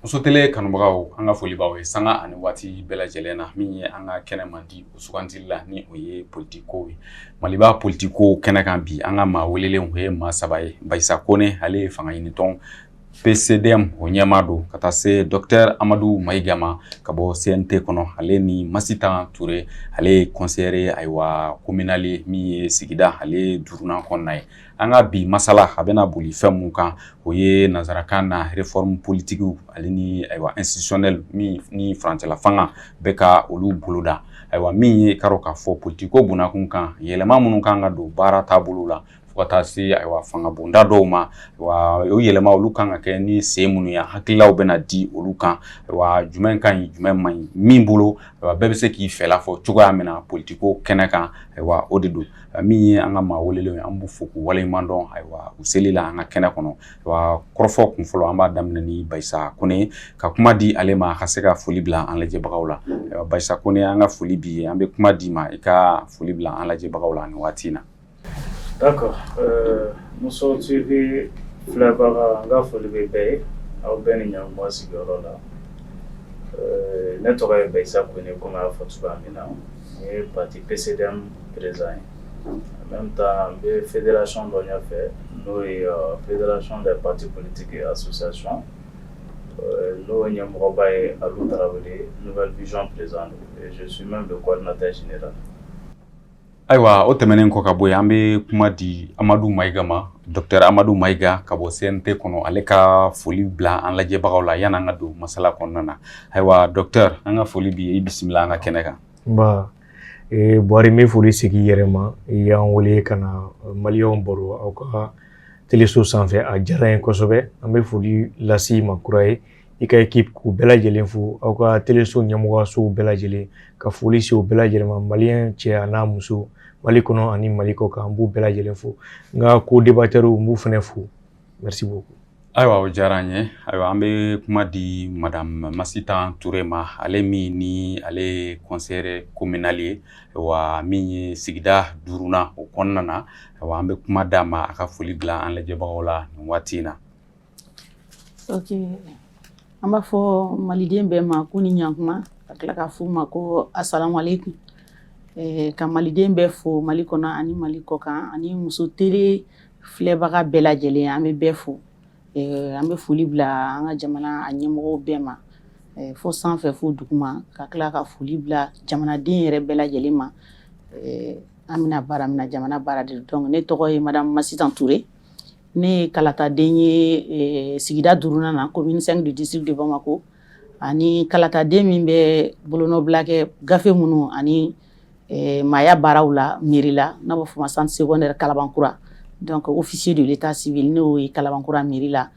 Muso tele kanubagaw an ka foli b'aw ye sanga ani waati bɛɛ lajɛlen na min ye an ka kɛnɛ man di o sugantili la ni o ye politiko ye Maliba politiko kɛnɛ kan bi an ka maa welelen o ye maa saba ye Bayisa Kone ale ye fanga ɲinitɔn PCDM o ɲɛmaa don ka taa se Dr Amadu Mayiga ma ka bɔ CNT kɔnɔ ale ni Masitan Ture ale ye conseiller ye ayiwa communal ye min ye sigida ale duurunan kɔnɔna ye an ka bi masala a bɛna boli fɛn mun kan o ye nazarakan na réforme politique ale ni ayiwa institutionnel min ni farancɛla fanga bɛ ka olu boloda ayiwa min ye karo k'a fɔ politiko bunakun kan yɛlɛma minnu kan ka don baara taabolo la fo ka taa se ayiwa fanga bonda dɔw ma ayiwa o yɛlɛma olu kan ka kɛ ni sen minnu ye hakililaw bɛna di olu kan ayiwa jumɛn ka ɲi jumɛn man ɲi min bolo ayiwa bɛɛ bɛ se k'i fɛla fɔ cogoya min na politiko kɛnɛ kan ayiwa o de don min ye an ka maa welelen ye an b'u fo k'u waleɲuman dɔn ayiwa u seli la an ka kɛnɛ kɔnɔ ayiwa kɔrɔfɔ kun fɔlɔ an b'a daminɛ ni Bayisa Kone ka kuma di ale ma a ka se ka foli bila an lajɛbagaw la ayiwa Bayisa Kone an ka foli bi an bɛ kuma di ma i ka foli bila an lajɛbagaw la nin waati in na. D'accord. Muso TV filɛbaga an ka foli bɛ bɛɛ ye aw bɛɛ ni ɲankuma sigiyɔrɔ la ne tɔgɔ ye Bayisa Kone komi a y'a fɔ cogoya min na n ye parti PCDM président ye en même temps n bɛ fédération dɔ ɲɛfɛ n'o ye fédération des partis politiques et associations n'o ɲɛmɔgɔba ye Alu Tarawele Nouvelle Vision président et je suis même le coordinateur général. Ayiwa o tɛmɛnen kɔ ka bɔ yen an bɛ kuma di Amadu Mayiga ma Dr Amadu Mayiga ka bɔ CNT kɔnɔ ale ka foli bila an lajɛbagaw la yan'an ka don masala kɔnɔna na ayiwa docteur an ka foli bi i bisimila an ka kɛnɛ kan. Buhari n bɛ foli segin i yɛrɛ ma i y'an wele ka na maliyɛnw baro aw ka teleso sanfɛ a diyara n ye kosɛbɛ an bɛ foli lase i ma kura ye i ka équipe k'u bɛɛ lajɛlen fo aw ka teleso ɲɛmɔgɔsow bɛɛ lajɛlen ka foli se u bɛɛ lajɛlen ma maliyɛn cɛ a n'a muso Mali kɔnɔ ani Mali kɔ kan an b'u bɛɛ lajɛlen fo n ka co-débatteurs n b'u fana fo merci beaucoup. Ayiwa o diyara an ye ayiwa an bɛ kuma di madame Masitan Ture ma ale min ni ale ye conseiller communal ye wa min ye sigida duurunan o kɔnɔna na ayiwa an bɛ kuma d'a ma a ka foli bila an lajɛbagaw la nin waati in na. Ok an b'a fɔ maliden bɛɛ ma k'u ni ɲankuma ka tila k'a f'u ma ko asalamualeykum ka maliden bɛɛ fo Mali kɔnɔ ani Mali kɔ kan ani muso tele filɛbaga bɛɛ lajɛlen an bɛ bɛɛ fo an bɛ foli bila an ka jamana a ɲɛmɔgɔw bɛɛ ma fo sanfɛ fo duguma ka tila ka foli bila jamanaden yɛrɛ bɛɛ lajɛlen ma an bɛna baara mina jamana baara de donc ne tɔgɔ ye madame Masitan Ture ne ye kalataden ye sigida duurunan na commune 5 du district de Bamako ani kalataden min bɛ bolonɔbila kɛ gafe minnu ani maaya baaraw la mairie la n'a b'a fɔ ma centre secondaire Kalabankura donc officier de l'état civil n'o ye Kalabankura mairie la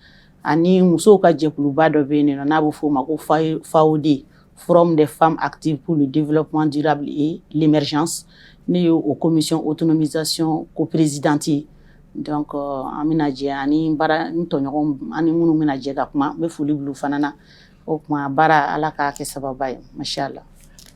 ani musow ka jɛkuluba dɔ bɛ yen n'a bɛ fɔ ma ko FAOD Forum des femmes actives pour le développement durable et l'émergence ne ye o commission autonomisation co-présidente ye donc an bɛna jɛ ani baara n tɔɲɔgɔn ani minnu bɛna jɛ ka kuma n bɛ foli bila u fana na o kuma baara ala k'a kɛ sababa ye mashallah.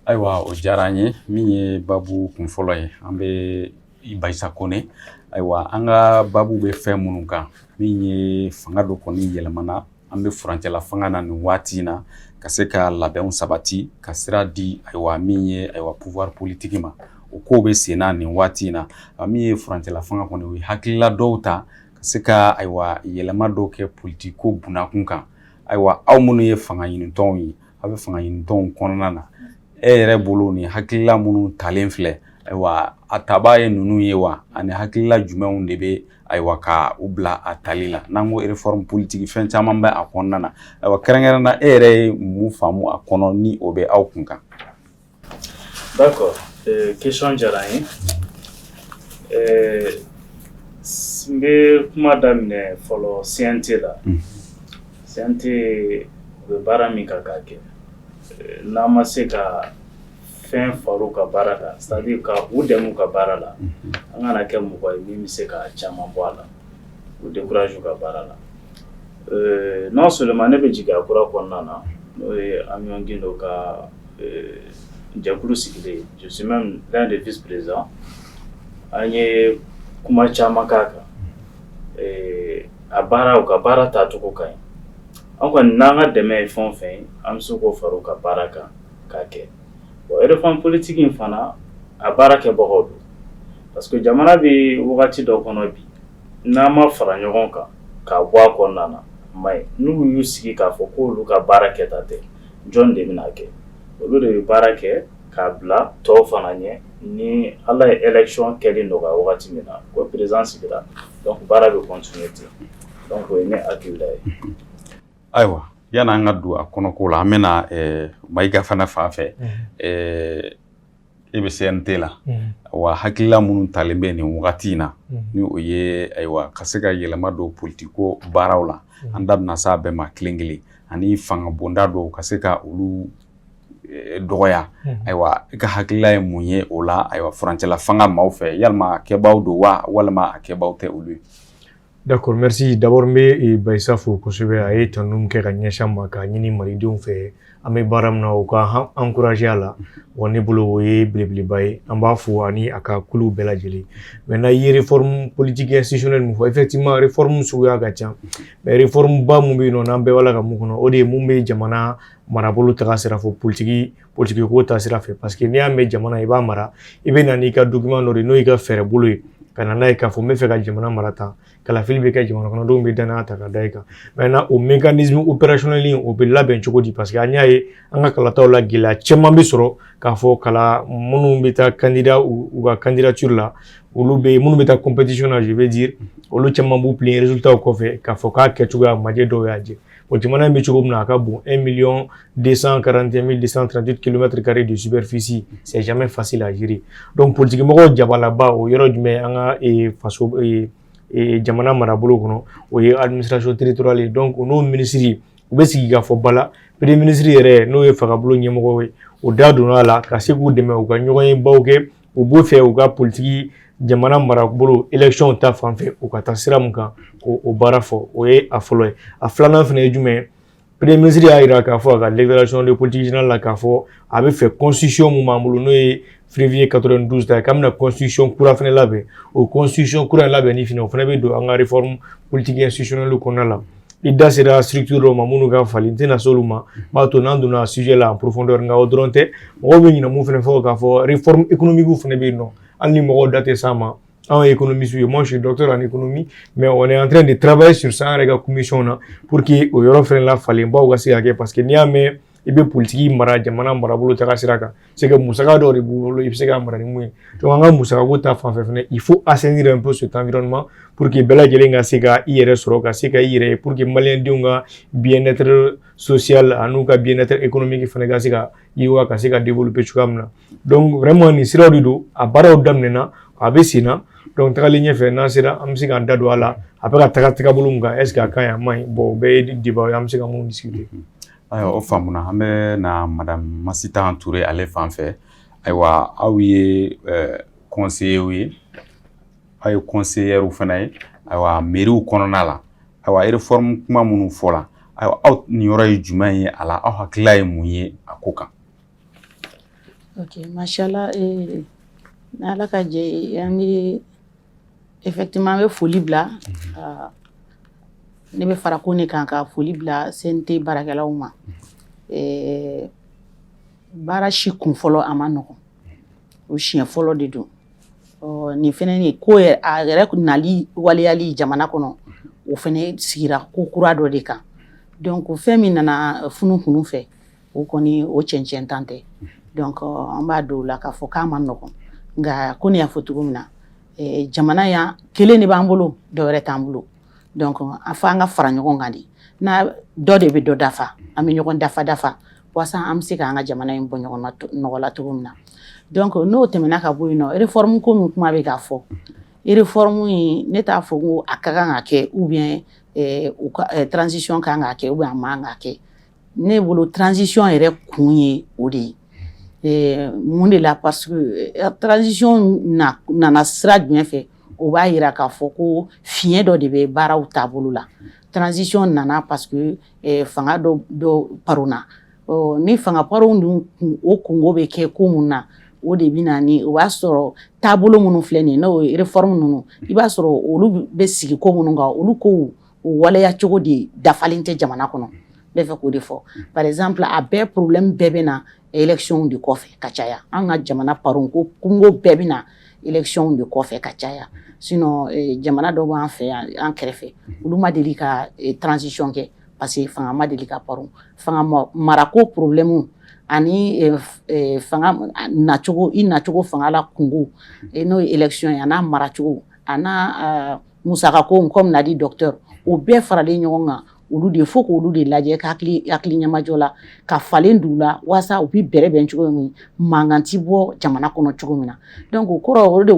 Ayiwa o diyara an ye min ye babu kun fɔlɔ ye an bɛ Bayisa Kone ayiwa an ka babu bɛ fɛn minnu kan min ye fanga dɔ kɔni yɛlɛmana an bɛ furancɛla fanga na nin waati in na ka se ka labɛnw sabati ka sira di ayiwa min ye ayiwa pouvoir politique ma o kow bɛ sen na nin waati in na min ye furancɛla fanga kɔni o ye hakilila dɔw ta ka se ka ayiwa yɛlɛma dɔw kɛ politiko bunakun kan ayiwa aw minnu ye fanga ɲinitɔnw ye aw bɛ fanga ɲinitɔnw kɔnɔna na e yɛrɛ bolo ni hakilila minnu talen filɛ ayiwa a taba ye ninnu ye wa ani hakilila jumɛnw de bɛ ayiwa ka u bila a tali la n'an ko réforme politique fɛn caman bɛ a kɔnɔna na ayiwa kɛrɛnkɛrɛnnen na e yɛrɛ ye mun faamu a kɔnɔ ni o bɛ aw kun kan. D'accord question diyara n ye n bɛ kuma daminɛ fɔlɔ CNT la CNT u bɛ baara min kan k'a kɛ n'an ma se ka fɛn far'u ka baara kan c'est-à-dire ka u dɛmɛ u ka baara la an kana kɛ mɔgɔ ye min bɛ se ka caman bɔ a la u décourage u ka baara la non seulement ne bɛ jigin a kura kɔnɔna na n'o ye Amion Guindo ka jɛkulu sigilen ye je suis même l'un des vice-présidents an ye kuma caman k'a kan a baara u ka baara tacogo ka ɲi an kɔni n'an ka dɛmɛ ye fɛn o fɛn ye an bɛ se k'o fara u ka baara kan k'a kɛ bon réforme politique in fana a baara kɛbagaw don parce que jamana bɛ wagati dɔ kɔnɔ bi n'an ma fara ɲɔgɔn kan k'a bɔ a kɔnɔna na a ma ɲi n'u y'u sigi k'a fɔ k'olu ka baara kɛta tɛ jɔn de bɛna kɛ olu de bɛ baara kɛ k'a bila tɔw fana ɲɛ ni ala ye élection kɛli nɔgɔya wagati min na ko président sigira donc baara bɛ continuer ten donc o ye ne hakilila ye. Ayiwa yani an ka don a kɔnɔko la an bɛna Mayiga fana fan fɛ e bɛ CNT la wa hakilila minnu talen bɛ nin wagati in na ni o ye ayiwa ka se ka yɛlɛma don politiko baaraw la an da bɛna s'a bɛɛ ma kelen kelen ani fanga bonda dɔw ka se ka olu dɔgɔya ayiwa i ka hakilila ye mun ye o la ayiwa furancɛla fanga maaw fɛ yalima a kɛbaaw don wa walima a kɛbaaw tɛ olu ye. D'accord, merci. D'abord, je vais Baïsa fo kosɛbɛ a ye tɔnum kɛ ka ɲɛsin ma ka ɲini malidenw fɛ an bɛ baara min na o ka encourager a la wa ne bolo o ye belebeleba ye an b'a fo ani a ka kulu bɛɛ lajɛlen maintenant i ye réforme politique institutionnelle min fɔ effectivement réforme suguya ka ca mais réforme ba mun bɛ yen nɔ n'an bɛɛ b'a la ka mun kɔnɔ o de ye mun bɛ jamana marabolo taga sira fɛ politique ko ta sira fɛ parce que n'i y'a mɛn jamana i b'a mara i bɛ na n'i ka document dɔ de n'o y'i ka fɛɛrɛ bolo ye ka na n'a ye k'a fɔ n bɛ fɛ ka jamana mara tan kalafili bɛ kɛ jamana kɔnɔdenw bɛ danaya ta ka da i kan maintenant o mécanisme opérationnel o bɛ labɛn cogo di parce que an y'a ye an ka kalataw la gɛlɛya caman bɛ sɔrɔ k'a fɔ kala minnu bɛ taa candidat u ka candidature la olu bɛ minnu bɛ taa compétition na je veux dire olu caman b'u plier résultat kɔfɛ k'a fɔ k'a kɛcogoya majɛ dɔw y'a jɛ o jamana in bɛ cogo min na a ka bon 1 241 238 km² de superficie c'est jamais facile à gérer donc politique mɔgɔw jabalaba o yɔrɔ jumɛn an ka faso jamana marabolo kɔnɔ o ye administration territoriale ye donc n'o ministre u bɛ sigi ka fɔ bala premier ministre yɛrɛ n'o ye fagabolo ɲɛmɔgɔ ye o da donna a la ka se k'u dɛmɛ u ka ɲɔgɔn ye baw kɛ u b'o fɛ u ka politique jamana marabolo élection ta fan fɛ u ka taa sira mun kan o baara fɔ o ye a fɔlɔ ye a filanan fana ye jumɛn ye premier ministre y'a jira k'a fɔ a ka déclaration de politique générale la k'a fɔ a bɛ fɛ constitution mun b'an bolo n'o ye février 92 ta ye k'an bɛna constitution kura fana labɛn o constitution kura in labɛnni fana o fana bɛ don an ka réforme politique institutionnelle kɔnɔna la i da sera structure dɔw ma minnu ka falen n tɛna se olu ma b'a to n'an donna sujet la en profondeur nka o dɔrɔn tɛ mɔgɔw bɛ ɲinɛ mun fana fɔ k'a fɔ réforme économique fana bɛ yen nɔ hali ni mɔgɔw da tɛ s'a ma anw ye économiste ye moi je suis docteur en économie mais on est en train de travailler sur ça an yɛrɛ ka commission na pour que o yɔrɔ fana la falenbaw ka se ka kɛ parce que n'i y'a mɛn i bɛ politique mara jamana marabolo taga sira kan c'est que musaka dɔw de b'u bolo i bɛ se ka mara ni mun ye donc an ka musakako ta fanfɛ fana il faut assainir un peu cet environnement pour que bɛɛ lajɛlen ka se ka i yɛrɛ sɔrɔ ka se ka i yɛrɛ ye pour que maliyɛndenw ka bien-être social an'u ka bien-être économique fana ka se ka yiriwa ka se ka développer cogoya min na donc vraiment nin siraw de don a baaraw daminɛna a bɛ sen na donc tagalen ɲɛfɛ n'an sera an bɛ se k'an da don a la a bɛ ka taga tagabolo min kan est ce que a ka ɲi a man ɲi bon o bɛɛ ye débat ye an bɛ se ka mun discuter. Ayiwa o faamuna an bɛ na madame Masitan Ture ale fan fɛ ayiwa aw ye conseiller ye aw ye conseillère fana ye ayiwa mairie kɔnɔna la ayiwa réforme kuma minnu fɔla ayiwa aw nin yɔrɔ ye jumɛn ye a la aw hakilila ye mun ye a ko kan. Ok machallah ni Ala ka jɛ ye an bɛ effectivement an bɛ foli bila ne bɛ fara ko ne kan ka foli bila CNT baarakɛlaw ma baara si kun fɔlɔ a ma nɔgɔn o siɲɛ fɔlɔ de don nin fɛnɛ ni ko a yɛrɛ nali waleyali jamana kɔnɔ o fɛnɛ sigira ko kura dɔ de kan donc fɛn min nana funu kunu fɛ o kɔni o cɛncɛn tan tɛ donc an b'a don la k'a fɔ k'a ma nɔgɔn nka ko ne y'a fɔ cogo min na jamana yan kelen de b'an bolo dɔ wɛrɛ t'an bolo donc a fɔ an ka fara ɲɔgɔn kan de na dɔ de bɛ dɔ dafa an bɛ ɲɔgɔn dafa walasa an bɛ se k'an ka jamana in bɔ nɔgɔ la cogo min na donc n'o tɛmɛna ka bɔ yen nɔ réforme ko min kuma bɛ k'a fɔ réforme in ne t'a fɔ ko a ka kan ka kɛ ou bien transition kan ka kɛ ou bien a man ka kɛ ne bolo transition yɛrɛ kun ye o de ye mun de la parce que transition nana sira jumɛn fɛ o b'a yira k'a fɔ ko fiɲɛ dɔ de bɛ baaraw taabolo la transition nana parce que fanga dɔ paruna ni fanga paron dun o kungo bɛ kɛ ko mun na o de bɛ na ni o b'a sɔrɔ taabolo minnu filɛ nin ye n'o ye réforme ninnu i b'a sɔrɔ olu bɛ sigi ko minnu kan olu ko o waleya cogo de dafalen tɛ jamana kɔnɔ bɛɛ fɛ k'o de fɔ par exemple a bɛɛ problème bɛɛ bɛ na élection de kɔfɛ ka caya an ka jamana paron ko kungo bɛɛ bɛ na élection de kɔfɛ ka caya sinon jamana dɔ b'an fɛ an kɛrɛfɛ olu ma deli ka transition kɛ parce que fanga ma deli ka paron fanga marako problème ani fanga nacogo i nacogo fanga la kungo n'o ye élection ye a n'a maracogo a n'a musakako comme l'a dit docteur o bɛɛ faralen ɲɔgɔn kan olu de faut k'olu de lajɛ ka hakili ɲɛmajɔ la ka falen d'u la walasa u bi bɛrɛbɛn cogo min mankan ti bɔ jamana kɔnɔ cogo min na donc o kɔrɔ o de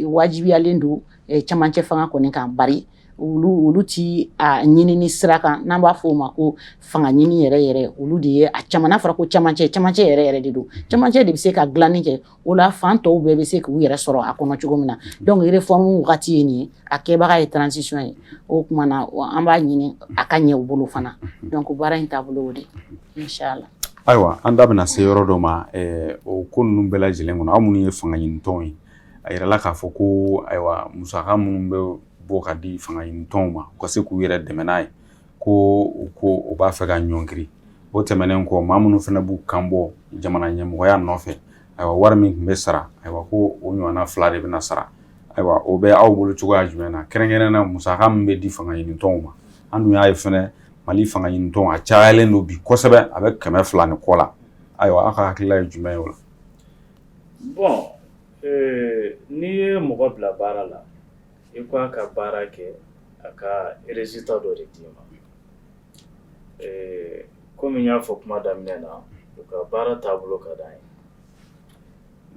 wajibiyalen don camancɛ fanga kɔni kan bari olu ti a ɲinini sira kan n'an b'a fɔ o ma ko fanga ɲini yɛrɛ yɛrɛ olu de ye a camana fɔra ko camancɛ yɛrɛ yɛrɛ de don camancɛ de bɛ se ka dilanni kɛ o la fan tɔw bɛɛ bɛ se k'u yɛrɛ sɔrɔ a kɔnɔ cogo min na donc réforme wagati ye nin ye a kɛbaga ye transition ye o tuma na an b'a ɲini a ka ɲɛ u bolo fana donc baara in taabolo o de inchallah ayiwa an da bɛna se yɔrɔ dɔ ma o ko ninnu bɛɛ lajɛlen kɔnɔ aw minnu ye fanga ɲinitɔnw ye a yirala k'a fɔ ko ayiwa musaka minnu bɛ bɔ ka di fanga ɲinitɔnw ma u ka se k'u yɛrɛ dɛmɛ n'a ye ko o b'a fɛ ka ɲɔngiri o tɛmɛnen kɔ maa minnu fana b'u kan bɔ jamana ɲɛmɔgɔya nɔfɛ ayiwa wari min tun bɛ sara ayiwa ko o ɲɔgɔnna 2 de bɛna sara ayiwa o bɛ aw bolo cogoya jumɛn na kɛrɛnkɛrɛnnena musaka min bɛ di fanga ɲinitɔnw ma an dun y'a ye fana Mali fanga ɲinitɔn a cayalen don bi kosɛbɛ a bɛ 200 ni kɔ la ayiwa aw ka hakilila ye jumɛn ye o la bon n'i ye mɔgɔ bila baara la i ko a ka baara kɛ a ka résultat dɔ de d'i ma comme n y'a fɔ kuma daminɛ na u ka baara taabolo ka d'an ye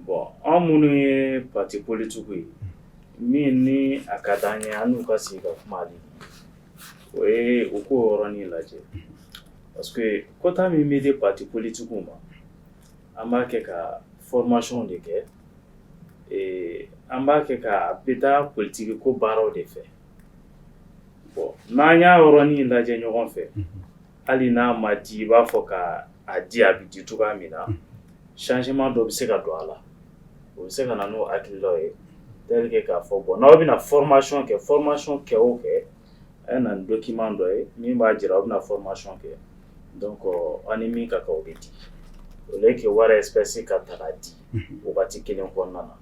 bon an minnu ye parti politique ye min ni a ka d'an ye an n'u ka sigi ka kuma hali o ye u k'o yɔrɔnin lajɛ parce que quota min bɛ di parti politique ma an b'a kɛ ka formation de kɛ an b'a kɛ ka bɛ taa politique ko baaraw de fɛ bon n'an y'a yɔrɔnin lajɛ ɲɔgɔn fɛ hali n'a ma di i b'a fɔ ka a di a bɛ di cogoya min na changement dɔ bɛ se ka don a la o bɛ se ka na n'o hakililaw ye tel que k'a fɔ bon n'aw bɛna formation kɛ o kɛ a ye na ni document dɔ ye min b'a jira aw bɛna formation kɛ donc an ni min ka kan o bɛ di o le kɛ wari espèce ka ta k'a di wagati kelen kɔnɔna na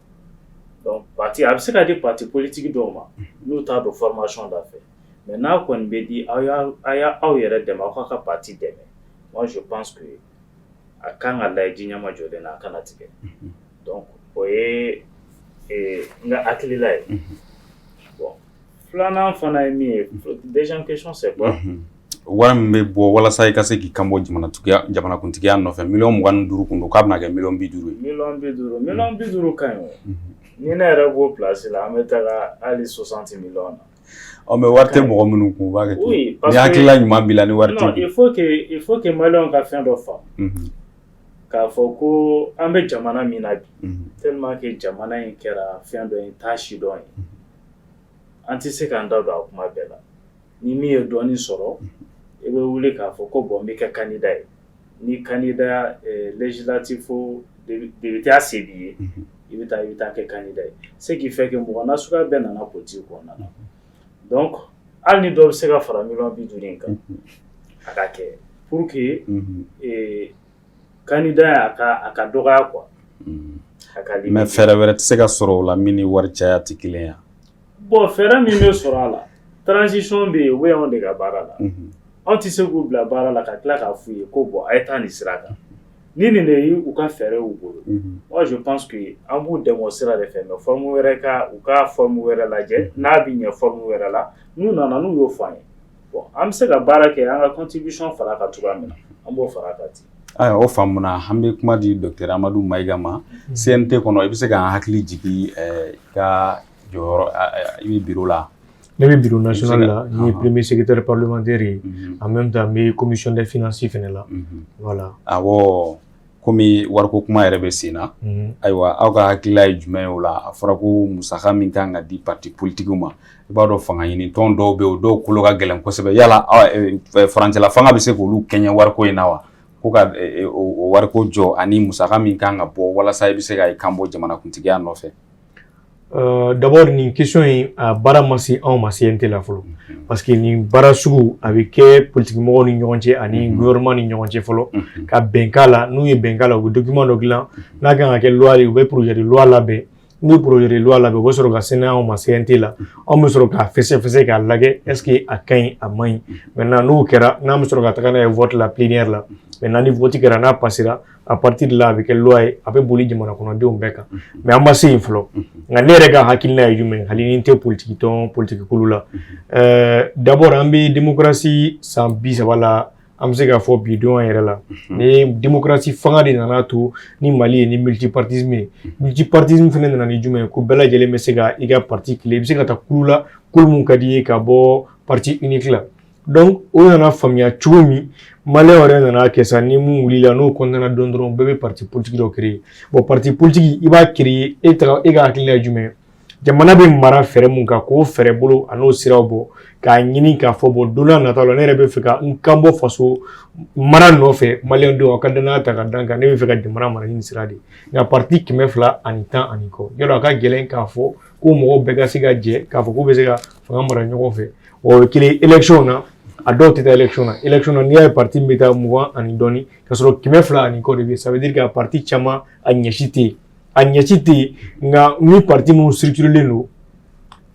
donc parti a bɛ se ka di parti politique dɔw ma n'u t'a don formation da fɛ mais n'a kɔni bɛ di aw y'aw yɛrɛ dɛmɛ aw k'a ka parti dɛmɛ moi je pense que a kan ka lajɛ ji ɲɛma jɔlen na a kana tigɛ donc o ye n ka hakilila ye bon filanan fana ye min ye deuxième question c'est quoi wari min bɛ bɔ walasa i ka se k'i kan bɔ jamanakuntigiya nɔfɛ 25 kun don k'a bɛna kɛ 50 ye. 50 ka ɲi o ni ne yɛrɛ b'o place la an bɛ taga hali 60 millions na. Mais wari tɛ mɔgɔ minnu kun u b'a kɛ ten ni hakilila ɲuman b'i la ni wari tɛ. Non il faut que maliyɛnw ka fɛn dɔ faamu k'a fɔ ko an bɛ jamana min na bi tellement que jamana in kɛra fɛn dɔ ye t'a si dɔn ye an tɛ se k'an da don a kuma bɛɛ la ni min ye dɔɔnin sɔrɔ i bɛ wuli k'a fɔ ko bon n bɛ kɛ candidat ye ni candidat législatif député a se b'i ye i bɛ taa kɛ candidat ye ce qui fait que mɔgɔ nasuguya bɛɛ nana politique kɔnɔna na donc hali ni dɔ bɛ se ka fara 50 in kan a ka kɛ pour que candidat a ka dɔgɔya quoi mais fɛɛrɛ wɛrɛ tɛ se ka sɔrɔ o la min ni wari caya tɛ kelen ye bon fɛɛrɛ min bɛ sɔrɔ a la transition bɛ yen o bɛ anw de ka baara la anw tɛ se k'u bila baara la ka tila k'a f'u ye ko bon a ye taa nin sira kan ni nin de ye u ka fɛɛrɛ y'u bolo moi je pense que an b'u dɛmɛ o sira de fɛ mais forme wɛrɛ u ka forme wɛrɛ lajɛ n'a bɛ ɲɛ forme wɛrɛ la n'u nana n'u y'o fɔ an ye bon an bɛ se ka baara kɛ an ka contribution fara kan cogoya min na an b'o fara kan ten. Ayiwa o faamuna an bɛ kuma di docteur Amadu Mayiga ma CNT kɔnɔ i bɛ se k'an hakili jigin i ka jɔyɔrɔ i bɛ bureau la. Ne bɛ bureau national la n ye premier secrétaire parlementaire ye en même temps n bɛ commission des finances fana la voilà. Awɔ komi wariko kuma yɛrɛ bɛ sen na ayiwa aw ka hakilila ye jumɛn ye o la a fɔra ko musaka min kan ka di parti politique ma i b'a dɔn fanga ɲini tɔn dɔw bɛ yen o dɔw kolo ka gɛlɛn kosɛbɛ yala farancɛla fanga bɛ se k'olu kɛɲɛ wariko in na wa ko ka o wariko jɔ ani musaka min kan ka bɔ walasa i bɛ se ka i kan bɔ jamanakuntigiya nɔfɛ. d'abord ni question est bara masi en masiente la folo parce que ni bara sugu avec politique mo ni ñonje ani gouvernement ni ñonje folo ka benkala nu ye benkala o document do glan na ga ke loi ou projet de loi la be ni projet de loi la be soro ka sena en masiente la on me soro ka fesse ka lage est-ce que a kain a main maintenant nous kera na me soro ka takana vote la plénière la maintenant ni vote kera na passera à partir de là avec loi après boli jamana kono de umbeka mais amasi inflo nga nere ga hakilna yume halini te politique ton politique kulula d'abord ambi démocratie sans bisa wala amse ga fo bidon yere la ni démocratie fanga de nana to ni Mali ni multipartisme fene nana ni jume ko bela jele mesega iga parti clé bisa ga ta kulula kulmun kadiye ka bo parti unique la donc on a famille chumi malé ore nana kesa ni mu wulila no kondana dondron bébé parti politique do créer bon parti politique iba créer et ga hakilna jume jamana be mara fere mun ka ko fere bolo ano sirabo ka nyini ka fobo dona na talo ne rebe fika nkambo faso mara no fe malen do ka dana ta ka danka ne be fika jamana mara ni sirade na parti kimefla anitan aniko yoro ka gelen ka fo ko mo be ga siga je ka fo ko be siga fanga mara nyoko fe o kile election na adopte ta election na ni ay parti meta mouvement ani doni ka soro kimefla aniko de ça veut dire que parti chama anyeshite nga ni parti mo structuré no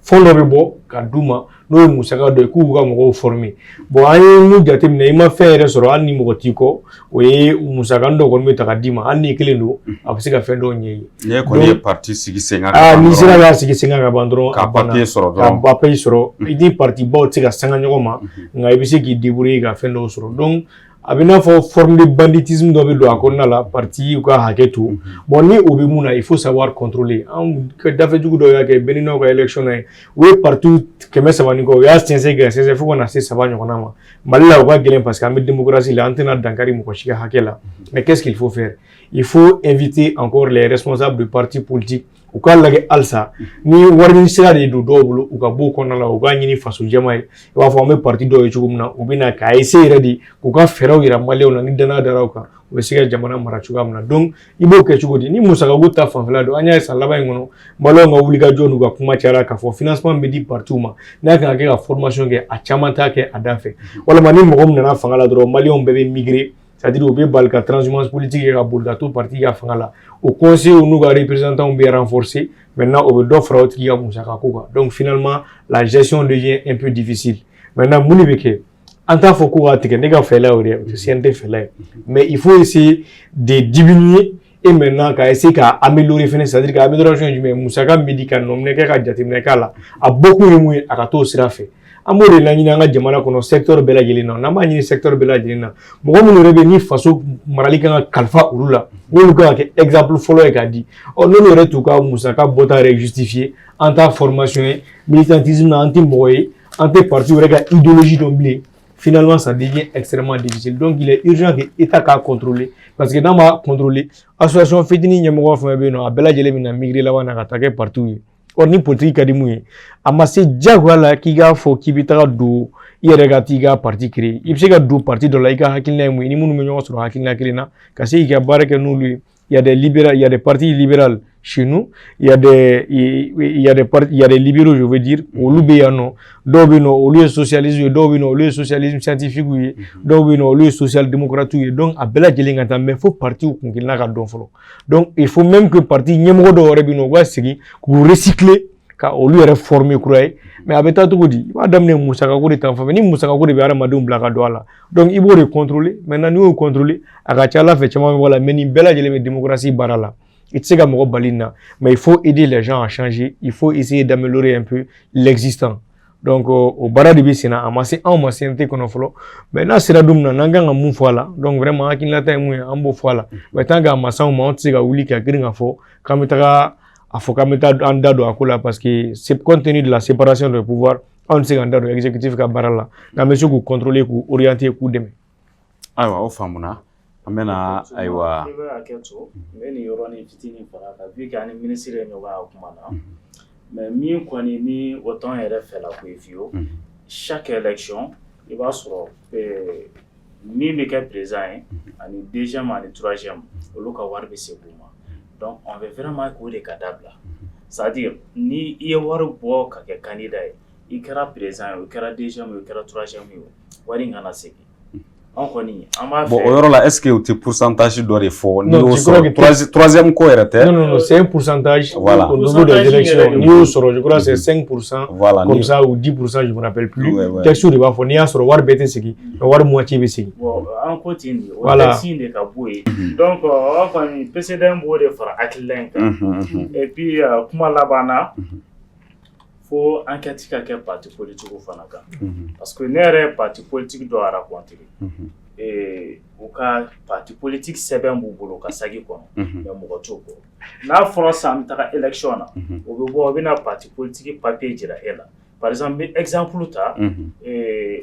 fondo be bo ka duma no musaka do ku ga mo former bo ay mu jate ne ma fere soro an ni mo tiko we musaka ndo ko mi takadima an ni kelendo abusika fendo nyi ne ko ni parti sigi senga ni sira ga sigi senga ga bandro ka papier soro do ka papier soro idi parti bo tiga sanga nyoma nga ibisi ki diburi ga fendo soro donc abina fo forme de banditisme do be do akonna la parti ou ka haketu bon ni obi muna il faut savoir contrôler en que dafa jugu do ya ke benino ko election ay we partout que me savani ko ya c'est faut qu'on a c'est savani ko nama malila ko gelen parce que am démocratie la antena dankari mo ko shiga hakela mais qu'est-ce qu'il faut faire il faut inviter encore les responsables de partis politiques ou ka lage alsa ni warni sira de do dobulu ou ka bo konna la o ga nyini faso jamay wa fo me parti do e chugumna u bina ka ese redi ku ka feraw ira malew na ni dana darawka o siga jamana mara chugamna donc ibo ke chugodi ni musaka guta fanfla do anya sa laba ngono malo nga wuliga jonu ga kuma chara ka fo financement be di partuma na ka ga formation ke a chamanta ke adafe wala mani mo gomna na fangala do malion bebe migrer c'est-à-dire au balka transhumance politique et à tout parti à fangala au conseil où nous représentants bien renforcé maintenant au d'offre out qui a musaka koka donc finalement la gestion devient un peu difficile maintenant mouni beke en tant que koka tike nega fela ou c'est fela mais il faut essayer de diminuer et maintenant qu'à essayer qu'à améliorer c'est-à-dire qu'à amélioration du musaka médical non ne ka jatimne kala a beaucoup émoué à kato sera fait amore na nyina nga jamana kono secteur bela jelina na ma nyini secteur bela jelina mo mo rebe ni faso maralika nga kalfa urula ni ko ke exemple follow e kadi o no re tuka musaka bota re justifier en ta formation militantisme anti moye anti parti rega idéologie domblé finalement ça devient extrêmement difficile donc il est urgent que état ka contrôler parce que dans ma contrôler association fitini nyamo fa be no bela jelina migrer la wana ka take partout or ni politique kadimu amase jagwala kiga fo kibitaka do yerega tiga parti créé ibsega do parti de la iga hakilna mu ni munu menyo so hakilna kelina kasi iga baraka nous lui il y a des libéraux il y a des partis libéraux chez nous il y a des libéraux je veux dire au lubeyano dobino au lieu socialisme dobino au lieu socialisme scientifique dobino au lieu social démocrate donc abela jelingata mais faut parti ou kungilna ka don folo donc il faut même que parti nyemo do rebino wa sigi ku recycler ka au lieu réformer kuray mais abeta to godi madame ne musaka ko de tan fa ni musaka ko de bi ara madum blaka do ala donc il faut contrôler maintenant nous contrôler aka chala fe chama wala meni bela jele démocratie barala itse mo balina mais il faut aider les gens à changer il faut essayer d'améliorer un peu l'existant donc au bara de bisina amase en ancienneté kono folo maintenant sera dumna nanga ngamu fola donc vraiment akinla tay mu ambo fola mais tanga amasa o mount siga wuli ka gringa fo kamitaka afokameta andado akola parce que c'est compte tenu de la séparation de pouvoir on sait andado exécutif ka barala na monsieur ku contrôler ku orienter ku deme aywa o famuna amena aywa aketo meni yoroni fitini faraka bi ka ni ministre nyoba akumana mais mi kwani ni autant era fela ku ifio chaque élection il va sur mi me ka présent ani deuxième ani troisième le ka warbe se buma donc on veut vraiment que les cadavres là c'est-à-dire ni i ye wari bɔ ka kɛ candidat ye i kɛra président ye o kɛra deuxième ye o kɛra troisième ye o wari in kana segin an kɔni an b'a fɛ bon o yɔrɔ la est-ce que o tɛ pourcentage dɔ de fɔ n'i Non, y'o je crois sɔrɔ que troisième ko yɛrɛ tɛ Non, c'est un pourcentage Voilà. au niveau des élections. N'i y'o sɔrɔ, je crois que c'est 5%, Voilà, comme ni- ça, ou 10%, je me rappelle plus. Ouais, ouais. Texte de b'a fɔ n'i y'a sɔrɔ wari bɛɛ tɛ segin, mais wari moitié bɛ segin. bon an ko ten de o Voilà. texte in de ka bɔ yen donc an kɔni PCDM b'o de fara hakilila in kan et puis kuma laban na fo enquête ka kɛ parti politique fana kan parce que ne yɛrɛ ye parti politique dɔ rencontré u ka parti politique sɛbɛn b'u bolo ka sagi kɔnɔ mais mɔgɔ t'o bɔ n'a fɔra sisan an bɛ taga élection na o bɛ bɔ o bɛ na parti politique papier jira e la par exemple n bɛ exemple ta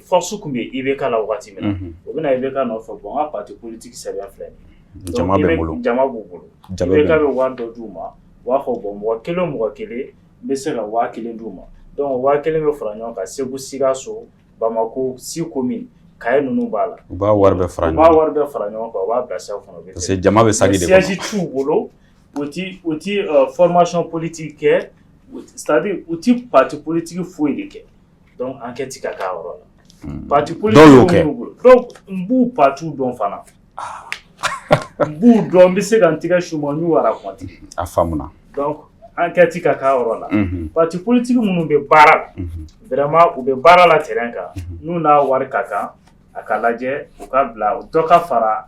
force tun bɛ IBK la wagati min na o bɛ na IBK nɔfɛ bon n ka parti politique sɛbɛn filɛ nin ye jama bɛ bolo jama b'u bolo IBK bɛ wari dɔ d'u ma u b'a fɔ bon mɔgɔ kelen o mɔgɔ kelen n bɛ se ka 1000 d'u ma donc 1000 bɛ fara ɲɔgɔn kan Segu Sikaso Bamako 6 communes Kaye ninnu b'a la u b'a wari bɛɛ fara u b'a wari bɛɛ fara ɲɔgɔn kan u b'a bila sira kɔnɔ parce que jama bɛ sagi de siège kɔnɔ t'u bolo u ti formation politique kɛ c'est-à-dire u ti parti politique foyi de kɛ donc enquête ka k'a yɔrɔ la parti politique dɔw y'o kɛ donc n b'u parti dɔn fana n b'u dɔn n bɛ se ka n tigɛ suma n y'u raconter a faamuna donc enquête ka k'a yɔrɔ la parti politique minnu bɛ baara la vraiment u bɛ baara la terrain kan n'u n'a wari ka kan a ka lajɛ u ka bila dɔ ka fara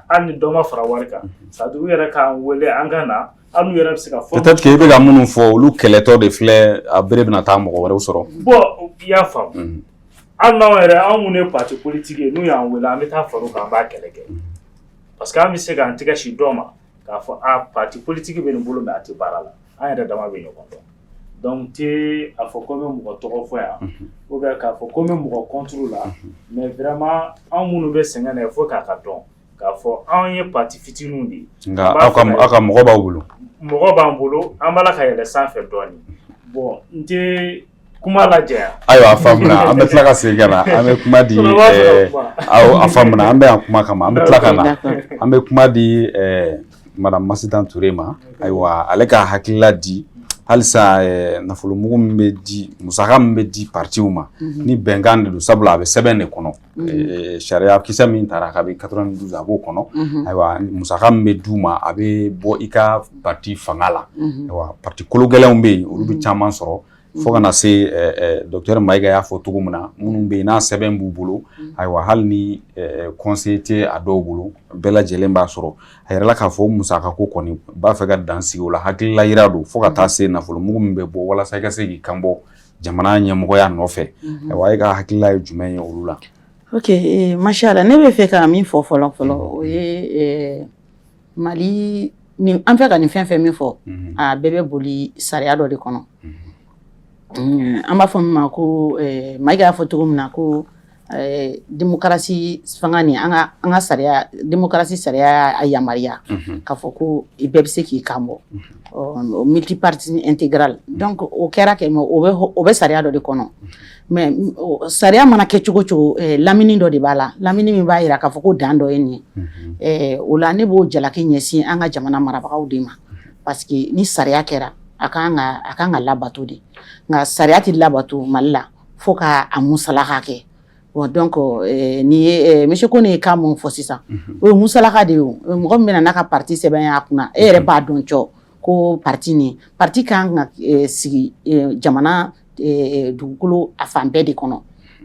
hali ni dɔ ma fara wari kan c'est-à-dire u yɛrɛ k'an wele an ka na hali n'u yɛrɛ bɛ se ka fɔ peut-être que i bɛ ka minnu fɔ olu kɛlɛtɔ de filɛ a bere bɛna taa mɔgɔ wɛrɛw sɔrɔ bon i y'a faamu hali n'anw yɛrɛ anw minnu ye parti politique ye n'u y'an wele an bɛ taa fara u kan an b'a kɛlɛ kɛ parce que an bɛ se k'an tɛgɛ si dɔ ma k'a fɔ parti politique bɛ nin bolo mais a tɛ baara la an yɛrɛ dama bɛ ɲɔgɔn dɔn donc tɛ a fɔ ko n bɛ mɔgɔ tɔgɔ fɔ yan ou bien k'a fɔ ko n bɛ mɔgɔ contre la mais vraiment anw minnu bɛ sɛgɛn na il faut k'a ka dɔn k'a fɔ anw ye parti fitininw de ye nka aw ka mɔgɔ b'aw bolo mɔgɔ b'an bolo an b'a la ka yɛlɛ sanfɛ dɔɔnin bon n tɛ kuma lajɛ yan ayiwa a faamuna an bɛ tila ka segin ka na an bɛ kuma di aw a faamuna an bɛ yan kuma kama an bɛ tila ka na an bɛ kuma di madame Masitan Ture ma ayiwa ale ka hakilila di halisa nafolomugu min bɛ di musaka min bɛ di partiw ma ni bɛnkan de don sabula a bɛ sɛbɛn de kɔnɔ sariya kisɛ min taara kabi 92 a b'o kɔnɔ ayiwa musaka min bɛ d'u ma a bɛ bɔ i ka parti fanga la ayiwa parti kologɛlɛnw bɛ yen olu bɛ caman sɔrɔ fo kana se docteur Mayiga y'a fɔ cogo min na minnu bɛ yen n'a sɛbɛn b'u bolo ayiwa hali ni conseil tɛ a dɔw bolo bɛɛ lajɛlen b'a sɔrɔ a yɛrɛ la k'a fɔ musaka ko kɔni b'a fɛ ka dan sigi o la hakilila yira don fo ka taa se nafolomugu min bɛ bɔ walasa i ka se k'i kan bɔ jamana ɲɛmɔgɔya nɔfɛ ayiwa e ka hakilila ye jumɛn ye olu la ok mashallah ne bɛ fɛ ka min fɔ fɔlɔ fɔlɔ o ye Mali an fɛ ka nin fɛn fɛn min fɔ a bɛɛ bɛ boli sariya dɔ de kɔnɔ an b'a fɔ min ma ko Mayiga y'a fɔ cogo min na ko démocratie fanga ni an ka sariya démocratie sariya y'a yamaruya k'a fɔ ko i bɛɛ bɛ se k'i kan bɔ multipartisme intégral donc o kɛra kɛ o bɛ sariya dɔ de kɔnɔ mais sariya mana kɛ cogo cogo lamini dɔ de b'a la lamini min b'a jira k'a fɔ ko dan dɔ ye nin ye o la ne b'o jalaki ɲɛsin an ka jamana marabagaw de ma parce que ni sariya kɛra a kan ka labato de nka sariya tɛ labato Mali la fo ka a musalaka kɛ bon donc ni ye monsieur Kone ye kan mun fɔ sisan o ye musalaka de ye mɔgɔ min bɛna n'a ka parti sɛbɛn y'a kunna e yɛrɛ b'a dɔn cɔ ko parti kan ka sigi jamana dugukolo a fan bɛɛ de kɔnɔ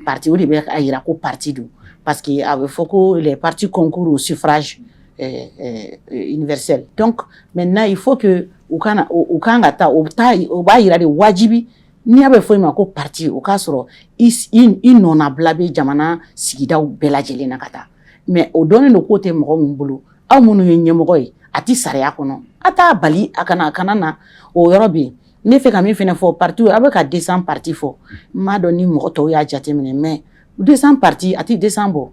parti o de bɛ a jira ko parti don parce que a bɛ fɔ ko les partis concourent au suffrage universel donc maintenant il faut que u kan ka taa o b'a jira de wajibi n'i y'a bɛ fɔ i ma ko parti o k'a sɔrɔ i nɔnabila bɛ jamana sigidaw bɛɛ lajɛlen na ka taa mais o dɔnnen don k'o tɛ mɔgɔ min bolo aw minnu ye ɲɛmɔgɔ ye a tɛ sariya kɔnɔ a t'a bali a kana na o yɔrɔ bɛ yen ne fɛ ka min fana fɔ parti a bɛ ka descend parti fɔ n m'a dɔn ni mɔgɔ tɔw y'a jateminɛ mais descend parti a tɛ descend bɔ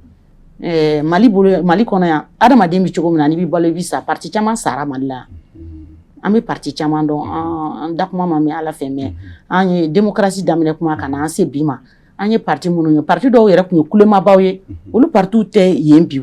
Mali kɔnɔ yan adamaden bɛ cogo min na n'i bɛ balo i bɛ sa parti caman sara Mali la an bɛ parti caman dɔn an da kuma ma mɛn ala fɛ mais an ye démocratie daminɛ kuma ka na an se bi ma an ye parti minnu ye parti dɔw yɛrɛ tun ye kulemabaaw ye olu partiw tɛ yen bi